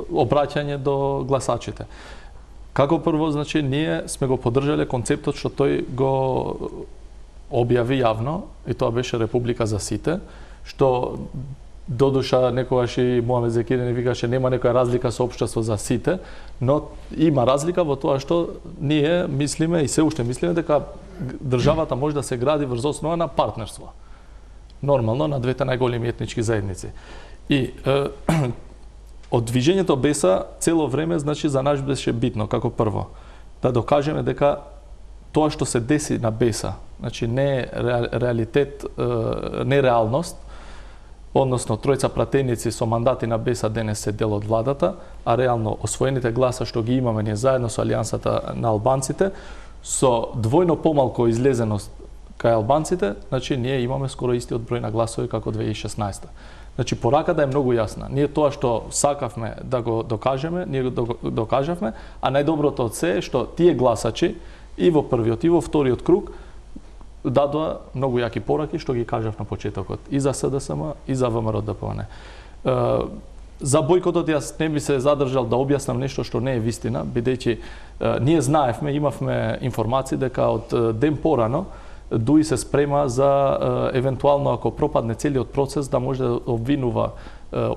обраќање до гласачите. Како прво, значи, ние сме го поддржале концептот што тој го објави јавно, и тоа беше Република за сите, што додуша некогаш и Муамед Зекири не викаше нема некоја разлика со општество за сите, но има разлика во тоа што ние мислиме и се уште мислиме дека државата може да се гради врз основа на партнерство. Нормално на двете најголеми етнички заедници. И од движењето БЕСА цело време, значи, за нас беше битно, како прво, да докажеме дека тоа што се деси на БЕСА, значи не е реалитет, не реалност, односно тројца пратеници со мандати на БЕСА денес се дел од владата, а реално освоените гласа што ги имаме ние заедно со Алијансата на албанците, со двојно помалку излезеност кај албанците, значи ние имаме скоро истиот број на гласови како 2016. Значи пораката е многу јасна. Ние тоа што сакавме да го докажеме, ние го докажавме, а најдоброто од се е што тие гласачи и во првиот и во вториот круг дадоа многу јаки пораки што ги кажав на почетокот и за СДСМ и за ВМРО ДПМН. За бојкотот јас не би се задржал да објаснам нешто што не е вистина, бидејќи ние знаевме, имавме информации дека од ден порано ДУИ се спрема за евентуално ако пропадне целиот процес да може да обвинува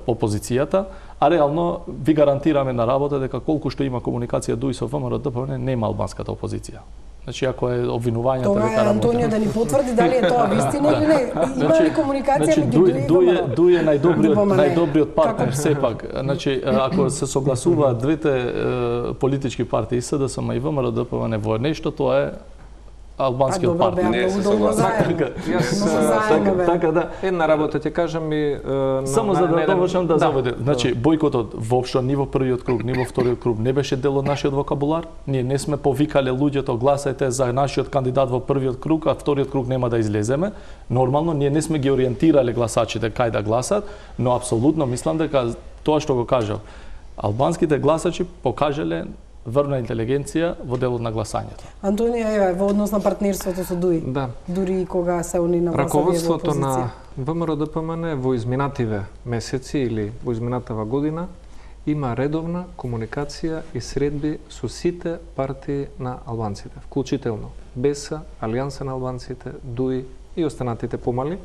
опозицијата, а реално ви гарантираме на работа дека колку што има комуникација ДУИ со ВМРО ДПМН нема албанската опозиција. Значи, ако е обвинувањето дека работа... Тоа е Антонио да ни потврди дали е тоа вистина или не. Има ли комуникација меѓу ДУИ е најдобриот партнер сепак. Значи, ако се согласуваат двете политички партии, СДСМ и ВМРО ДПМН во нешто, тоа е албанскиот партнер. Не се согласувам. Така да. Една работа ќе кажам и само за да довршам да заведе. Значи бојкотот воопшто ни во првиот круг, ни во вториот круг не беше дел од нашиот вокабулар. Ние не сме повикале луѓето гласајте за нашиот кандидат во првиот круг, а вториот круг нема да излеземе. Нормално ние не сме ги ориентирале гласачите кај да гласат, но апсолутно мислам дека тоа што го кажав, албанските гласачи покажале врна интелигенција во делот на гласањето. Антонија, еве, во однос на партнерството со ДУИ. Да. Дури и кога се они на власт во опозиција. Раководството на ВМРО ДПМН во изминативе месеци или во изминатава година има редовна комуникација и средби со сите партии на албанците, вклучително БЕСА, Алијанса на албанците, ДУИ и останатите помали.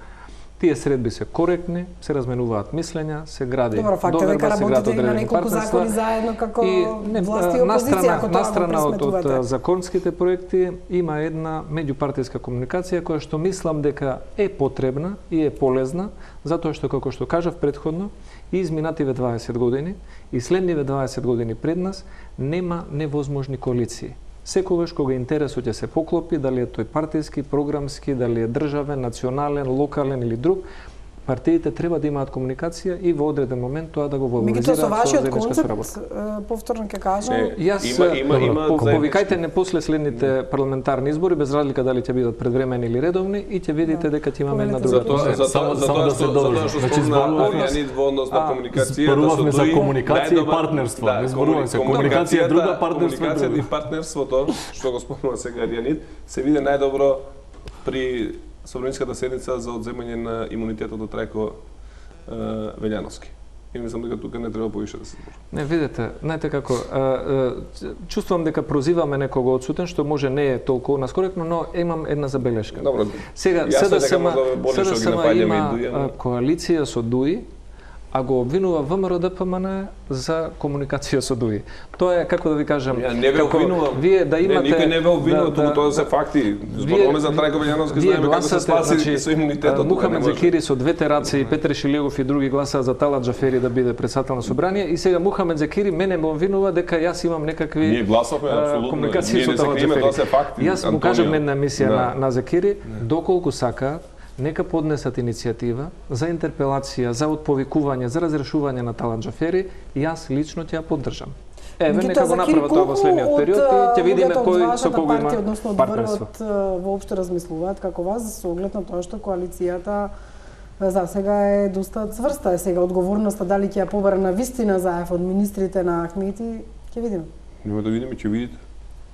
Тие средби се коректни, се разменуваат мислења, се гради Добро, факт е дека работите и на неколку закони заедно како власти и опозиција, ако тоа го настрана од пресметувате. законските проекти има една меѓупартијска комуникација која што мислам дека е потребна и е полезна, затоа што како што кажав претходно, изминативе 20 години и следниве 20 години пред нас нема невозможни коалиции. Секогаш кога интересот ќе се поклопи, дали е тој партиски, програмски, дали е државен, национален, локален или друг, партиите треба да имаат комуникација и во одреден момент тоа да го валоризираат со вашиот заедничка концепт, соработка. повторно ќе кажам, Јас повикајте не после следните парламентарни избори, без разлика дали ќе бидат предвремени или редовни, и ќе видите дека ќе имаме една друга Затоа Само да се доврши. Значи, Орјанит во однос на комуникацијата зборувавме за комуникација и партнерство. Не зборуваме за комуникација е друга, партнерство е комуникацијата друга. и партнерството, што го спомнува сега Орјанит, се виде најдобро при Собраниската седница за одземање на имунитетот од Трајко Велјановски. И мислам дека тука не треба повише да се зборува. Не, видите, знаете како, чувствувам дека прозиваме некого одсутен, што може не е толку наскоректно, но имам една забелешка. Добро. Сега, СДСМ има коалиција со ДУИ, а го обвинува ВМРО-ДПМН за комуникација со ДУИ. Тоа е, како да ви кажам, Ја не ве обвинувам. Вие да имате... Никој не ве обвинува, туку тоа се факти. Зборуваме за Трајко Велјановски, знаеме како се спаси со имунитетот. Мухамед Зекири со двете раце и Петре Шилегов и други гласаа за Талат Джафери да биде председател на собрание, и сега Мухамед Зекири мене ме обвинува дека јас имам некакви Ние гласовме апсолутно. комуникации со Талат Тоа се Джафери. факти. Јас му кажам една емисија на Зекири, доколку сака, нека поднесат иницијатива за интерпелација, за отповикување, за разрешување на Талат Джафери, и јас лично ќе ја поддржам. Еве, нека го направат тоа во следниот период и ќе видиме кој со кого има партнерство. Воопшто размислуваат како вас со оглед на тоа што коалицијата за сега е доста цврста. Е сега одговорноста дали ќе ја побара на вистина заев од министрите на Ахмети, ќе видиме. Нема да видиме, ќе видите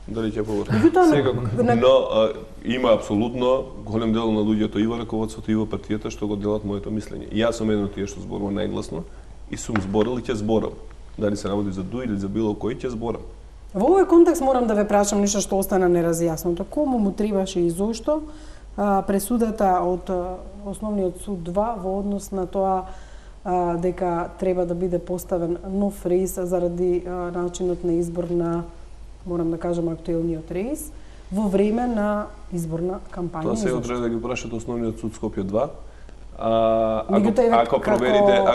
дали ќе побара. Меѓутоа, Но има апсолутно голем дел на луѓето и во раководството и во партијата што го делат моето мислење. И јас сум еден од тие што зборува најгласно и сум зборил и ќе зборам. Дали се работи за ДУИ или за било кој, ќе зборам. во овој контекст морам да ве прашам нешто што остана неразјаснато. Кому му требаше и зошто пресудата од Основниот суд 2 во однос на тоа дека треба да биде поставен нов рейс заради начинот на избор на, морам да кажам, актуелниот рейс во време на изборна кампања. Тоа се Зошто? треба да ги прашате Основниот суд Скопје 2. Меѓутоа,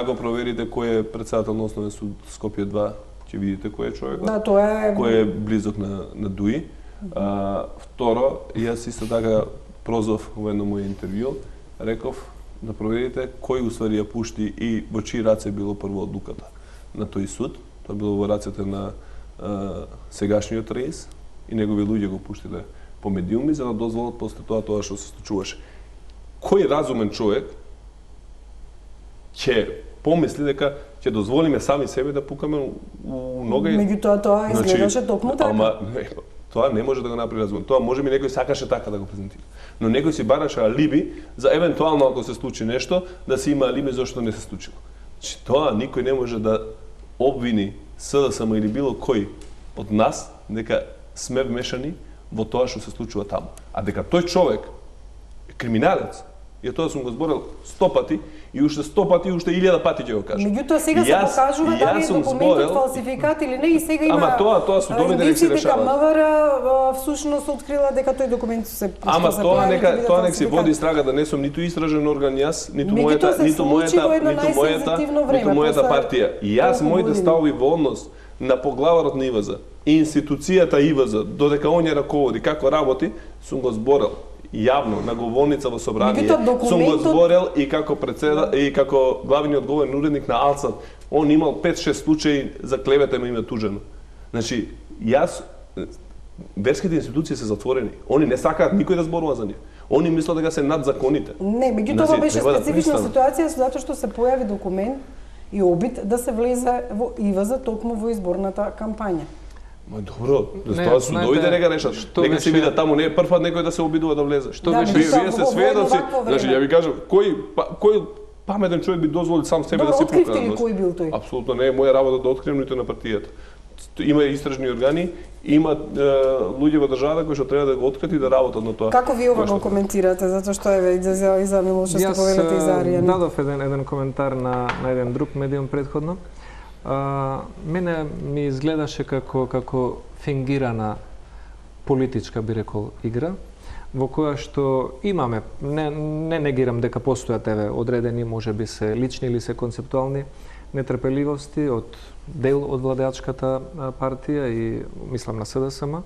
Ако проверите кој е председател на Основен суд Скопје 2, ќе видите кој е човекот. Да, тоа е Кој е близок на ДУИ. Второ, јас исто така прозвав во едно моје интервју, реков да проверите кој уствари ја пушти и во чии раце било прво одлуката на тој суд. Тоа било во рацете на сегашниот рейс и негови луѓе го пуштиле по медиуми за да дозволат после тоа што се случуваше. Кој разумен човек ќе помисли дека ќе дозволиме сами себе да пукаме у нога? Меѓутоа тоа изгледаше токму така. Ама тоа не може да го направи разумен. Тоа може би некој сакаше така да го презентира. Но некој си бараше алиби за евентуално ако се случи нешто, да си има алиби зашто не се случило. Значи тоа никој не може да обвини СДСМ или било кој од нас дека сме вмешани во тоа што се случува таму. А дека тој човек е криминалец, и тоа сум го зборил 100 пати и уште 100 пати, уште 1000 пати ќе го кажам. Меѓутоа сега се покажува дали е документот фалсификат или не, и сега има Ама тоа судовите нека се решаваат. МВР всушност открила дека тој документ се Ама тоа нека се води истрага, да не сум ниту истражен орган јас, ниту мојата партија. И јас моите ставови во однос на поглаварот на ИВЗ и институцијата ИВЗ, додека он ја раководи како работи, сум го зборел јавно на говорница во собрание. Сум го зборел и како и како главни одговорен уредник на Алсат. Он имал 5-6 случаи за клевета ме има тужено. Значи, јас верските институции се затворени. Они не сакаат никој да зборува за нив. Они мислат дека се над законите. Не, меѓутоа ова беше специфична ситуација затоа што се појави документ и обид да се влезе во ИВЗ токму во изборната кампања. Ма добро, тоа судовите нека решат. Нека се видат таму, не е прв пат некој да се обидува да влезе. Што беше? Вие се сведоци. Значи ја ви кажам, кој паметен човек би дозволил сам себе да се покаже? Откривте ли кој бил тој? Апсолутно не е моја работа да открием ниту на партијата. има истражни органи, има луѓе во државата кои што треба да го откријат и да работат на тоа. Како ви ова го коментирате, затоа што еве и за Милошевски повелете и за Аријани? Јас дадов еден коментар на еден друг медиум предходно. Мене ми изгледаше како фингирана политичка, би рекол, игра, во која што имаме, не негирам дека постојат одредени, може би се лични или се концептуални нетрпеливости од дел од владеачката партија и мислам на СДСМ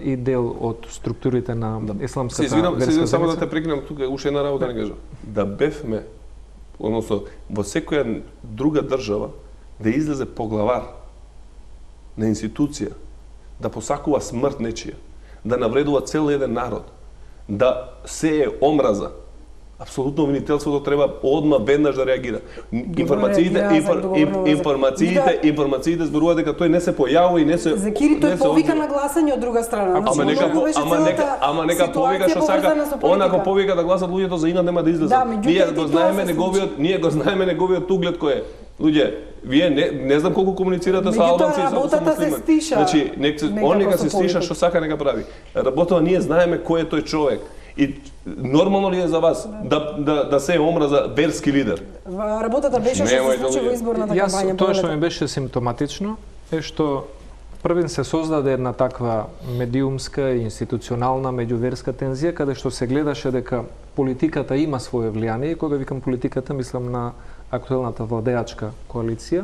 и дел од структурите на исламската верска заедница. Се извинам само да те прекинам тука, уште една работа не кажа. Да бевме, односно во секоја друга држава да излезе поглавар на институција, да посакува смрт нечија, да навредува цел еден народ, да се омраза, апсолутно обвинителството треба одма веднаш да реагира. Информациите зборуваат дека тој не се појавува и не се за Кири тој повика на гласање од друга страна. Ама нека повика што сака, онако повика да гласат луѓето за инат нема да излезат. Ние го знаеме неговиот углед кој е. Луѓе, вие не знам колку комуницирате со албанци и со муслимани. Значи, он нека се стиша што сака нека прави. Работава ние знаеме кој е тој човек. И нормално ли е за вас да се омраза верски лидер? Работата беше што се случи во изборната кампања. Тоа што ми беше симптоматично е што првен се создаде една таква медиумска и институционална меѓуверска тензија каде што се гледаше дека политиката има свое влијание и кога викам политиката мислам на актуелната владеачка коалиција.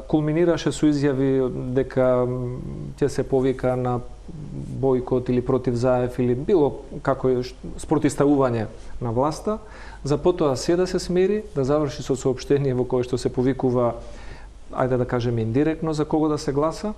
Кулминираше со изјави дека ќе се повика на бойкот или против Заев или било како спротивставување на власта, за потоа се да се смери, да заврши со соопштение во кое што се повикува, ајде да кажеме индиректно за кого да се гласа,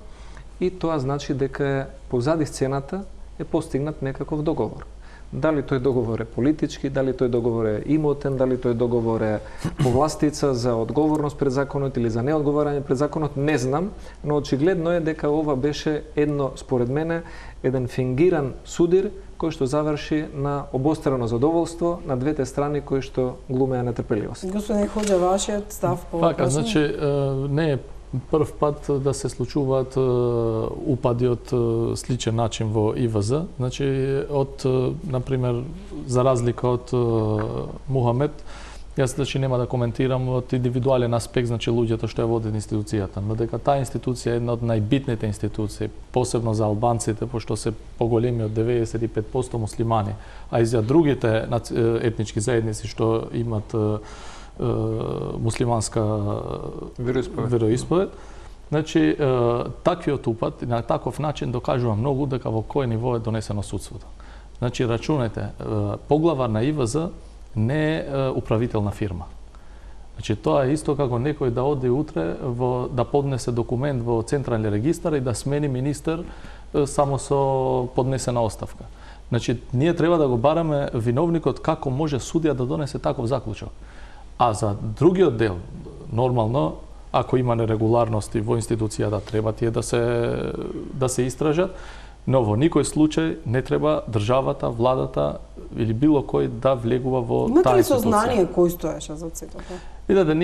и тоа значи дека позади сцената е постигнат некаков договор. Дали тој договор е политички, дали тој договор е имотен, дали тој договор е повластица за одговорност пред законот или за неодговарање пред законот, не знам, но очигледно е дека ова беше според мене, еден фингиран судир кој што заврши на обострано задоволство на двете страни кои што глумеа нетрпеливост. Господин Хоџа, вашиот став по въпросот? Значи, не е прв пат да се случуваат упади од сличен начин во ИВЗ. Значи, например, за разлика од Мухамед, јас значи нема да коментирам од индивидуален аспект, значи луѓето што ја водат институцијата, но дека таа институција е една од најбитните институции, посебно за албанците, пошто се поголеми од 95% муслимани, а и за другите етнички заедници што имат муслиманска вероисповед. Значи, таквиот упад на таков начин докажува многу дека во кој ниво е донесено судството. Значи, рачунете, поглавар на ИВЗ не е управителна фирма. Значи, тоа е исто како некој да оди утре да поднесе документ во Централен регистар и да смени министер само со поднесена оставка. Значи, ние треба да го бараме виновникот како може судија да донесе таков заклучок. А за другиот дел, нормално, ако има нерегуларности во институцијата, треба тие да се истражат, но во никој случај не треба државата, владата или било кој да влегува во таа институција. Имате ли сознание кој стоеше за сето тоа? Видете,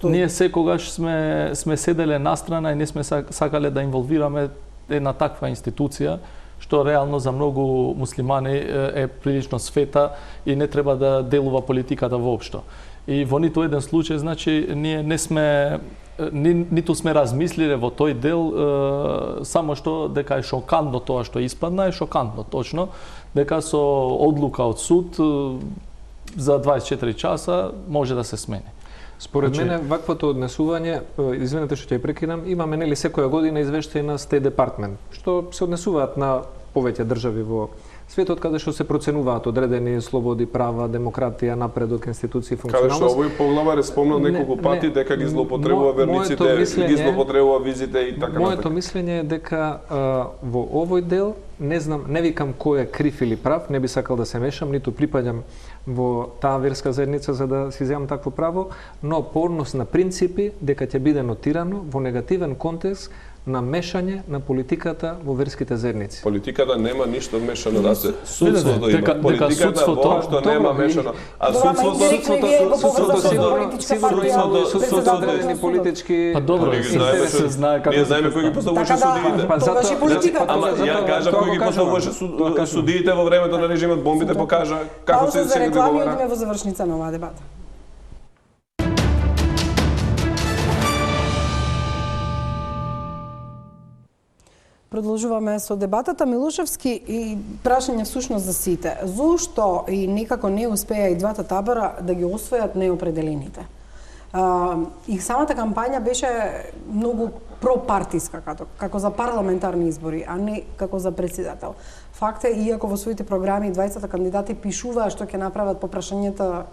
ние секогаш сме седеле настрана и не сме сакале да инволвираме една таква институција, што реално за многу муслимани е прилично света и не треба да делува политиката воопшто. И во ниту еден случај, значи, ние не сме ниту сме размислиле во тој дел, само што дека е шокантно тоа што испадна, е шокантно точно, дека со одлука од суд за 24 часа може да се смени. Според мене, ваквото однесување, извинете што ќе прекинам, имаме нели секоја година извештај на State Department, што се однесуваат на повеќе држави во светот каде што се проценуваат одредени слободи, права, демократија, напредок, институции, функционалност. Каде што овој поглавар е спомнал неколку пати дека ги злоупотребува верниците, ги злоупотребува визите и така натаму. Моето мислење е дека во овој дел, не знам, не викам кој е крив или прав, не би сакал да се мешам, ниту припаѓам во таа верска заедница за да си земам такво право, но по однос на принципи дека ќе биде нотирано во негативен контекст на мешање на политиката во верските заедници. Политиката нема ништо мешано да се судството Дека- има. Политиката судството- воопшто нема мешано. А Добро, ама судството индиректно го поврзано со сигурно политичка партија, судството председател на одредени судот. политички Па добро, Ние се знаеме се знае како ние се знаеме кои ги представува. поставуваше Така да, судиите. Па тогаш затоа- и политиката. Ама ја кажа тоа кои го ги кажувам. поставуваше Тоа кажувам. судиите во времето на режимот, бомбите покажа како Пауза се за се реклами, договара. одиме во завршница на оваа дебата. Продолжуваме со дебатата. Милошевски и прашање всушност за сите. Зошто и некако не успеа и двата табора да ги освојат неопределените? И самата кампања беше многу пропартиска, како за парламентарни избори, а не како за председател. Факт е, иако во своите програми двајцата кандидати пишуваа што ќе направат по прашањата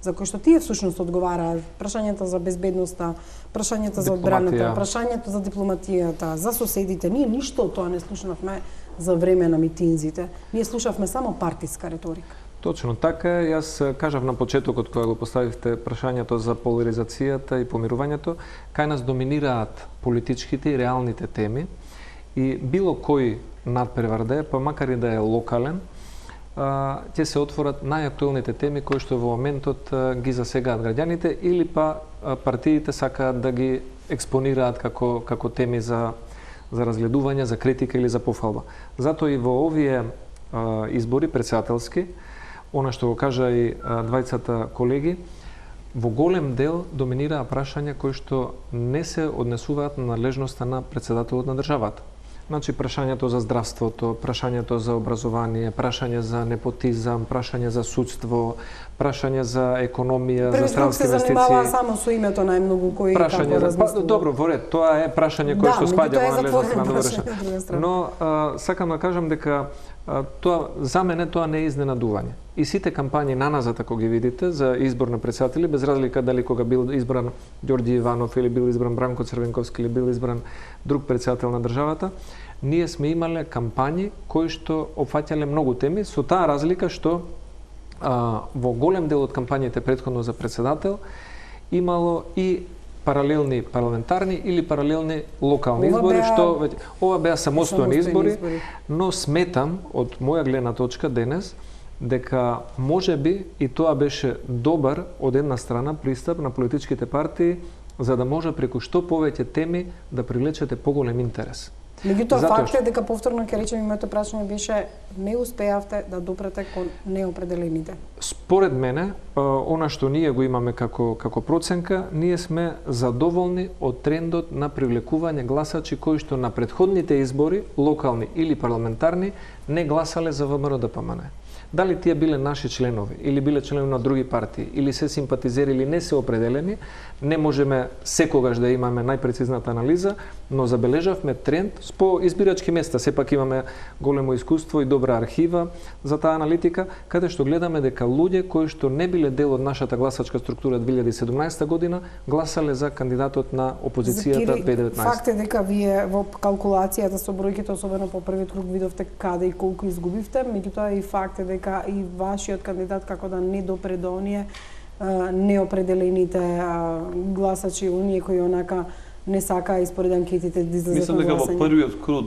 за кои што тие всушност одговараат, прашањата за безбедноста, прашањата за одбраната, прашањето за дипломатијата, за соседите. Ние ништо од тоа не слушнавме за време на митинзите. Ние слушавме само партиска риторика. Точно така, јас кажав на почетокот кога го поставивте прашањето за поларизацијата и помирувањето, кај нас доминираат политичките и реалните теми и било кој надпревар да е, па макар и да е локален, ќе се отворат најактуелните теми кои што во моментот ги засегаат граѓаните или па партиите сакаат да ги експонираат како теми за разгледување, за критика или за пофалба. Затоа и во овие избори председателски, она што го кажа и двајцата колеги, во голем дел доминираа прашања кои што не се однесуваат на надлежноста на председателот на државата. Значи, прашањето за здравството, прашањето за образование, прашање за непотизам, прашање за судство, прашање за економија, за странски се инвестиции. занимава само со името најмногу кои како размислува. Добро, во ред, тоа е прашање кое што спаѓа во надлежност на прашање. Но сакам да кажам дека тоа за мене тоа не е изненадување. И сите кампањи наназад ако ги видите за избор на председатели, без разлика дали кога бил избран Ѓорѓи Иванов или бил избран Бранко Црвенковски или бил избран друг председател на државата, ние сме имале кампањи кои што опфаќале многу теми, со таа разлика што во голем дел од кампањите претходно за председател имало и паралелни парламентарни или паралелни локални избори, што ова беа самостојни избори, но сметам од моја гледна точка денес дека можеби и тоа беше добар од една страна пристап на политичките партии за да може преку што повеќе теми да привлечете поголем интерес. Меѓутоа факт е дека повторно ќе речем моето прашање беше не успеавте да допрете кон неопределените. Според мене, она што ние го имаме како проценка, ние сме задоволни од трендот на привлекување гласачи кои што на претходните избори, локални или парламентарни, не гласале за ВМРО-ДПМН. Дали тие биле наши членови или биле членови на други партии или се симпатизери или не се определени, не можеме секогаш да имаме најпрецизната анализа, но забележавме тренд по избирачки места. Сепак имаме големо искуство и добра архива за таа аналитика, каде што гледаме дека луѓе кои што не биле дел од нашата гласачка структура 2017 година гласале за кандидатот на опозицијата 2019. Факт е дека вие во калкулацијата со бројките, особено по првиот круг, видовте каде и колку изгубивте, меѓутоа и факт е дека и вашиот кандидат како да не допре до оние неопределените гласачи, оние кои онака не сакаа и според анкетите да излезат на гласање. Мислам дека во првиот круг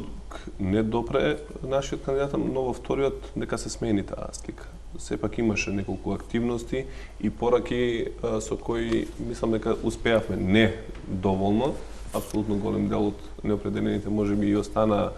не допре нашиот кандидат, но во вториот дека се смени таа слика. Сепак имаше неколку активности и пораки со кои мислам дека успеавме не доволно. Апсолутно голем дел од неопределените можеби и остана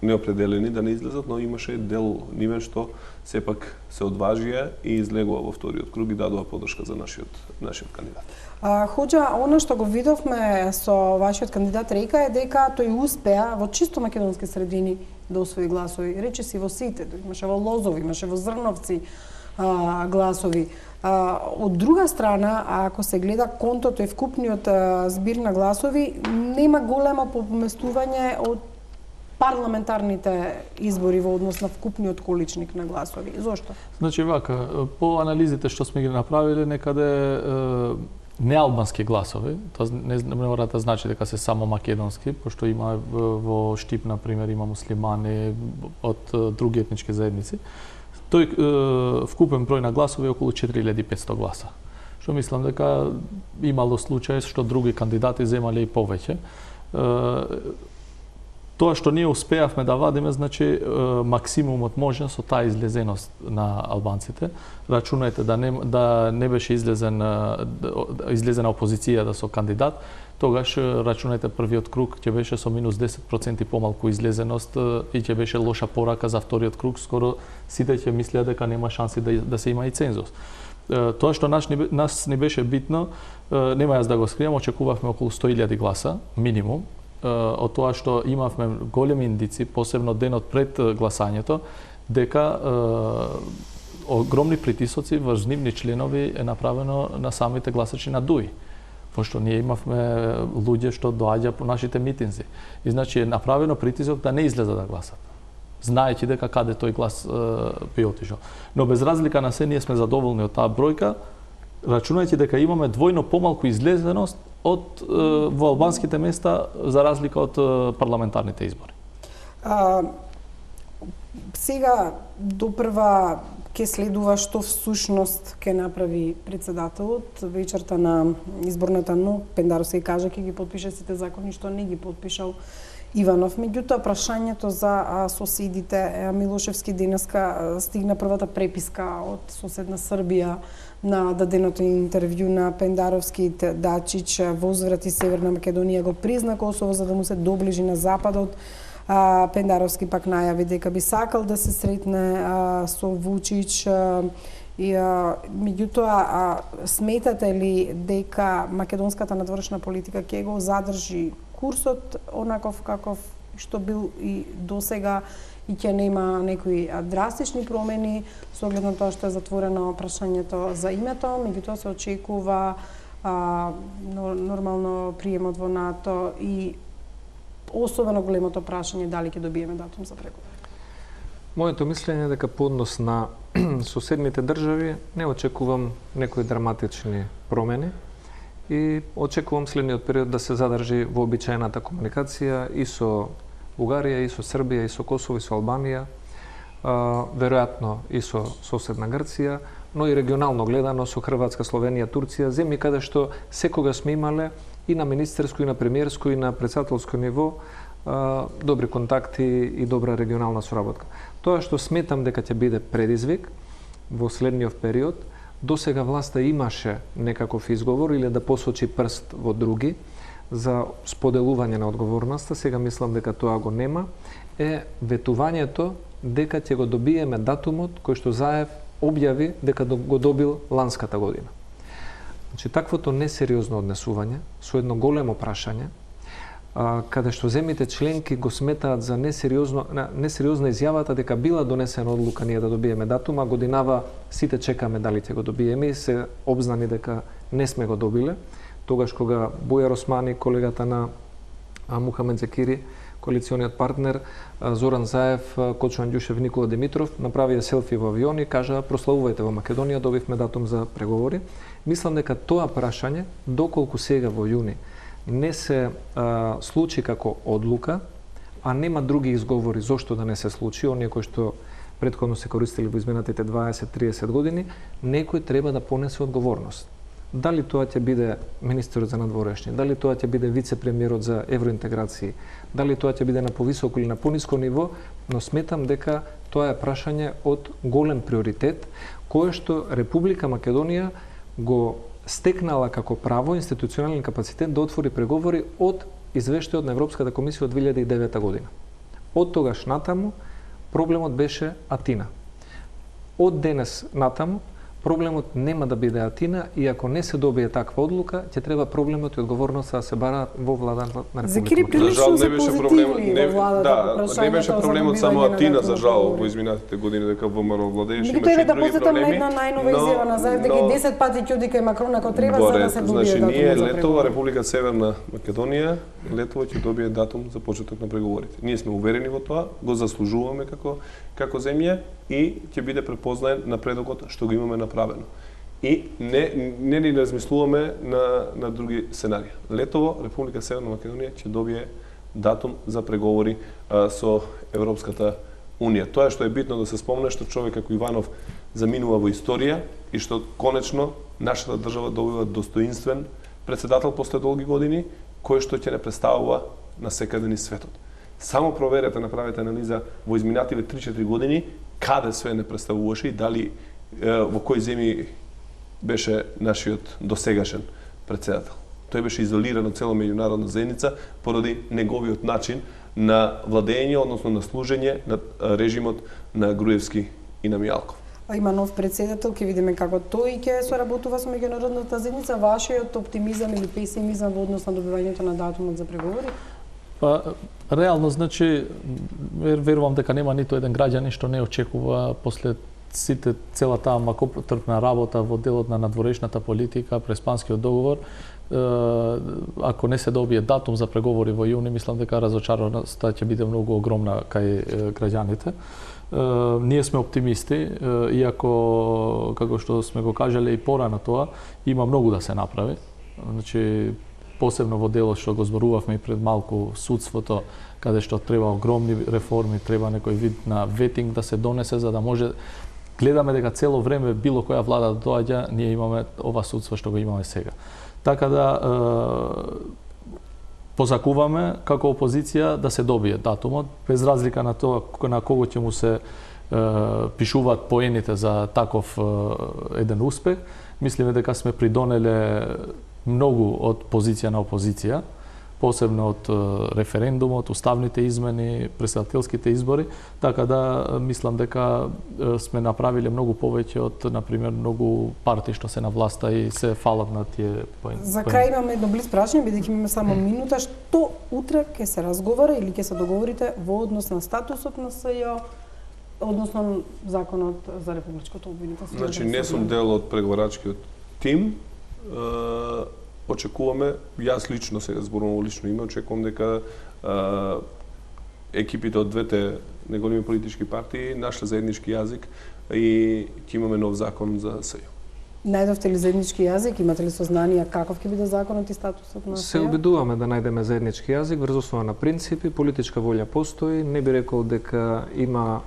неопределени да не излезат, но имаше дел нивен што сепак се одважија и излегува во вториот круг и дадува поддршка за нашиот кандидат. Хоџа, она што го видовме со вашиот кандидат Река е дека тој успеа во чисто македонски средини да освои гласови. Рече си во сите, имаше во Лозови, имаше во Зрновци гласови. Од друга страна, ако се гледа контото и вкупниот збир на гласови, нема големо поместување од парламентарните избори во однос на вкупниот количник на гласови. Зошто? Значи вака, по анализите што сме ги направиле, некаде неалбански гласови, тоа не мора да значи дека се само македонски, пошто има во Штип, например, има муслимани од други етнички заедници. Тој вкупен број на гласови е околу 4500 гласа, што мислам дека имало случаи што други кандидати земале и повеќе. Тоа што ние успеавме да вадиме, значи максимумот можен со таа излезеност на албанците. Рачунајте да не беше излезена опозицијата со кандидат, тогаш рачунајте првиот круг ќе беше со минус 10% помалку излезеност и ќе беше лоша порака за вториот круг, скоро сите ќе мислеа дека нема шанси да се има и цензус. Тоа што нас не беше битно, нема јас да го скријам, очекувавме околу 100.000 гласа, минимум, од тоа што имавме големи индици, посебно денот пред гласањето, дека огромни притисоци врз нивни членови е направено на самите гласачи на ДУИ. Пошто ние имавме луѓе што доаѓа по нашите митинзи. И значи е направено притисок да не излезе да гласат, знаејќи дека каде тој глас би отишол. Но без разлика на се, ние сме задоволни од таа бројка, рачунајќи дека имаме двојно помалку излезеност во албанските места за разлика од парламентарните избори. Сега допрва ќе следува што всушност ќе направи председателот вечерта на изборната ног. Пендаровски кажа ќе ги подпише сите закони што не ги подпишал Иванов. Меѓутоа, прашањето за соседите, Милошевски денеска стигна првата преписка од соседна Србија на даденото интервју на Пендаровски. Дачич возврати Северна Македонија го призна Косово за да му се доближи на западот. Пендаровски пак најави дека би сакал да се сретне со Вучич. Меѓутоа, сметате ли дека македонската надворешна политика ќе го задржи курсот онаков каков што бил и досега и ќе нема некои драстични промени со оглед на тоа што е затворено прашањето за името, меѓутоа се очекува нормално приемот во НАТО и особено големото прашање дали ќе добиеме датум за преговори. Моето мислење е дека по однос на соседните држави не очекувам некои драматични промени и очекувам следниот период да се задржи вообичаената комуникација и со Бугарија, и со Србија, и со Косово, и со Албанија, веројатно и со соседна Грција, но и регионално гледано со Хрватска, Словенија, Турција, земји каде што секога сме имале и на министерско, и на премиерско, и на председателско ниво добри контакти и добра регионална соработка. Тоа што сметам дека ќе биде предизвик во следниот период, досега власта имаше некаков изговор или да посочи прст во други за споделување на одговорноста, сега мислам дека тоа го нема, е ветувањето дека ќе го добиеме датумот кој што Заев објави дека го добил ланската година. Значи, таквото несериозно однесување со едно големо прашање, каде што земјите членки го сметаат за несериозна изјавата дека била донесена одлука ние да добиеме датум, а годинава сите чекаме дали ќе го добиеме и се обзнани дека не сме го добиле. Тогаш кога Бујар Османи, колегата на Мухамед Зекири, коалициониот партнер, Зоран Заев, Кочо Андјушев, Никола Димитров направија селфи во авион и кажа прославувајте во Македонија, добивме датум за преговори. Мислам дека тоа прашање, доколку сега во јуни не се случи како одлука, а нема други изговори зошто да не се случи, оние кои што претходно се користили во изминатите 20-30 години, некој треба да понесе одговорност. Дали тоа ќе биде министерот за надворешни, дали тоа ќе биде вице-премиерот за евроинтеграции, дали тоа ќе биде на повисоко или на пониско ниво, но сметам дека тоа е прашање од голем приоритет, кое што Република Македонија го стекнала како право институционален капацитет да отвори преговори од извештајот на Европската комисија од 2009 година. Од тогаш натаму проблемот беше Атина. Од денес натаму проблемот нема да биде Атина и ако не се добие таква одлука, ќе треба проблемот и одговорноста да се бараат во владата на Република Зекири Македонија. прилично се позитивни во владата. Не беше проблемот само Атина, за жал, во изминатите години дека ВМРО владееше, имаше и други да посетам на проблеми. една најнова изјава на Заев дека 10 пати ќе оди кај Макрон ако треба за да се добие значи, датум ние за летова преговори. Република Северна Македонија летова ќе добие датум за почеток на преговорите. Ние сме уверени во тоа, го заслужуваме како земја и ќе биде препознаен напредокот што го имаме направено. И не ни размислуваме на други сценарии. Летово Република Северна Македонија ќе добие датум за преговори со Европската Унија. Тоа што е битно да се спомне, што човек како Иванов заминува во историја, и што конечно нашата држава добива достоинствен председател после долги години, кој што ќе не представува на секаде низ светот. Само проверете, направете анализа во изминативе 3-4 години, каде све не представуваше и дали во кои земји беше нашиот досегашен председател. Тој беше изолиран од цела меѓународна заедница поради неговиот начин на владење, односно на служење на режимот на Груевски и на Мијалков. Има нов председател, ќе видиме како тој ќе соработува со меѓународната заедница. Вашиот оптимизам или песимизам во однос на добивањето на датумот за преговори? Па, реално, значи, верувам дека нема ниту еден граѓанин што не очекува после цела таа макотрпна работа во делот на надворешната политика, преспанскиот договор, ако не се добие датум за преговори во јуни, мислам дека разочараноста ќе биде многу огромна кај граѓаните. Ние сме оптимисти, иако, како што сме го кажале и порано тоа, има многу да се направи. Значи, посебно во делот што го зборувавме и пред малку судството, каде што треба огромни реформи, треба некој вид на ветинг да се донесе, за да може гледаме дека цело време било која влада да доаѓа, ние имаме ова судство што го имаме сега. Така да позакуваме како опозиција да се добие датумот, без разлика на тоа на кого ќе му се пишуваат поените за таков еден успех. Мислиме дека сме придонеле многу од позиција на опозиција, посебно од референдумот, уставните измени, председателските избори, така да мислам дека сме направиле многу повеќе од, например, многу партии што се на власта и се фалат на тие поени. За крај имаме едно блиц прашање, бидејќи имаме само минута, што утре ќе се разговара или ќе се договорите во однос на статусот на СЈО, односно законот за републичкото обвинителство? Значи, не сум дел од преговарачкиот тим. Очекуваме, јас лично сега зборувам во лично име, очекувам дека екипите од двете неголеми политички партии нашле заеднички јазик и ќе имаме нов закон за СЈО. Најдовте ли заеднички јазик? Имате ли сознанија каков ќе биде законот и статусот на СЈО? Се обидуваме да најдеме заеднички јазик врз основа на принципи, политичка волја постои, не би рекол дека има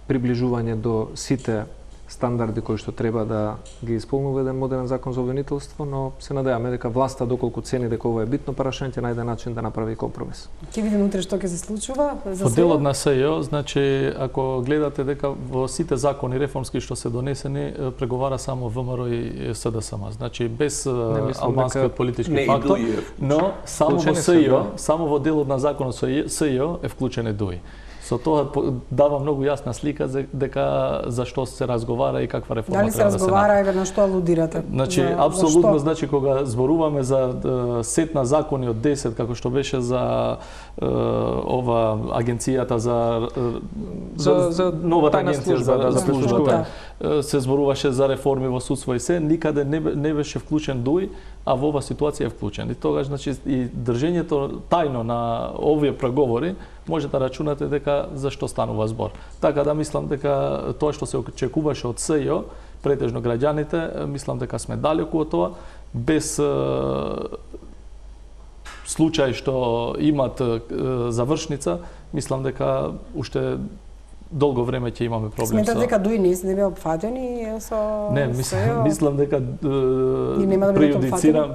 приближување до сите стандарди кои што треба да ги исполнува еден модерен закон за обвинителство, но се надеваме дека власта, доколку цени дека ова е битно прашање, ќе најде начин да направи компромис. Ќе видиме утре што ќе се случува за Во делот на СЈО, значи, ако гледате дека во сите закони реформски што се донесени, преговара само ВМРО и СДСМ. Значи, без албанскиот политички фактор, но само во СЈО, само во делот на законот со СЈО е вклучен ДУИ. Со тоа дава многу јасна слика дека за што се разговара и каква реформа треба да се направи. Дали се разговара, еве на што алудирате? Значи, апсолутно, значи, кога зборуваме за сет на закони од 10, како што беше за ова агенцијата за новата агенција за службата, се зборуваше за реформи во судство и се, никаде не беше вклучен ДУИ, а во ова ситуација е вклучен. И тогаш, значи, и држењето тајно на овие преговори може да рачунате дека за што станува збор. Така да мислам дека тоа што се очекуваше од СЈО, претежно граѓаните, мислам дека сме далеку од тоа, без случај што имат завршница, мислам дека уште долго време ќе имаме проблем. Сметате дека ДУИ не се беа опфатени со Не, мислам дека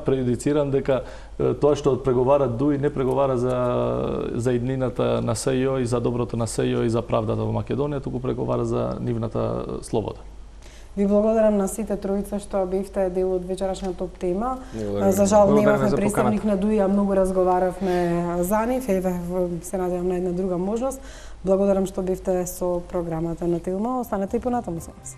преюдицирам дека тоа што преговара ДУИ не преговара за иднината на СЈО и за доброто на СЈО и за правдата во Македонија, туку преговара за нивната слобода. Ви благодарам на сите тројца што бевте дел од вечерашната топ тема. За жал немавме представник на ДУИ, а многу разговаравме за нив. Еве, се надевам на една друга можност. Благодарам што бевте со програмата на Телма. Останете и понатаму со нас.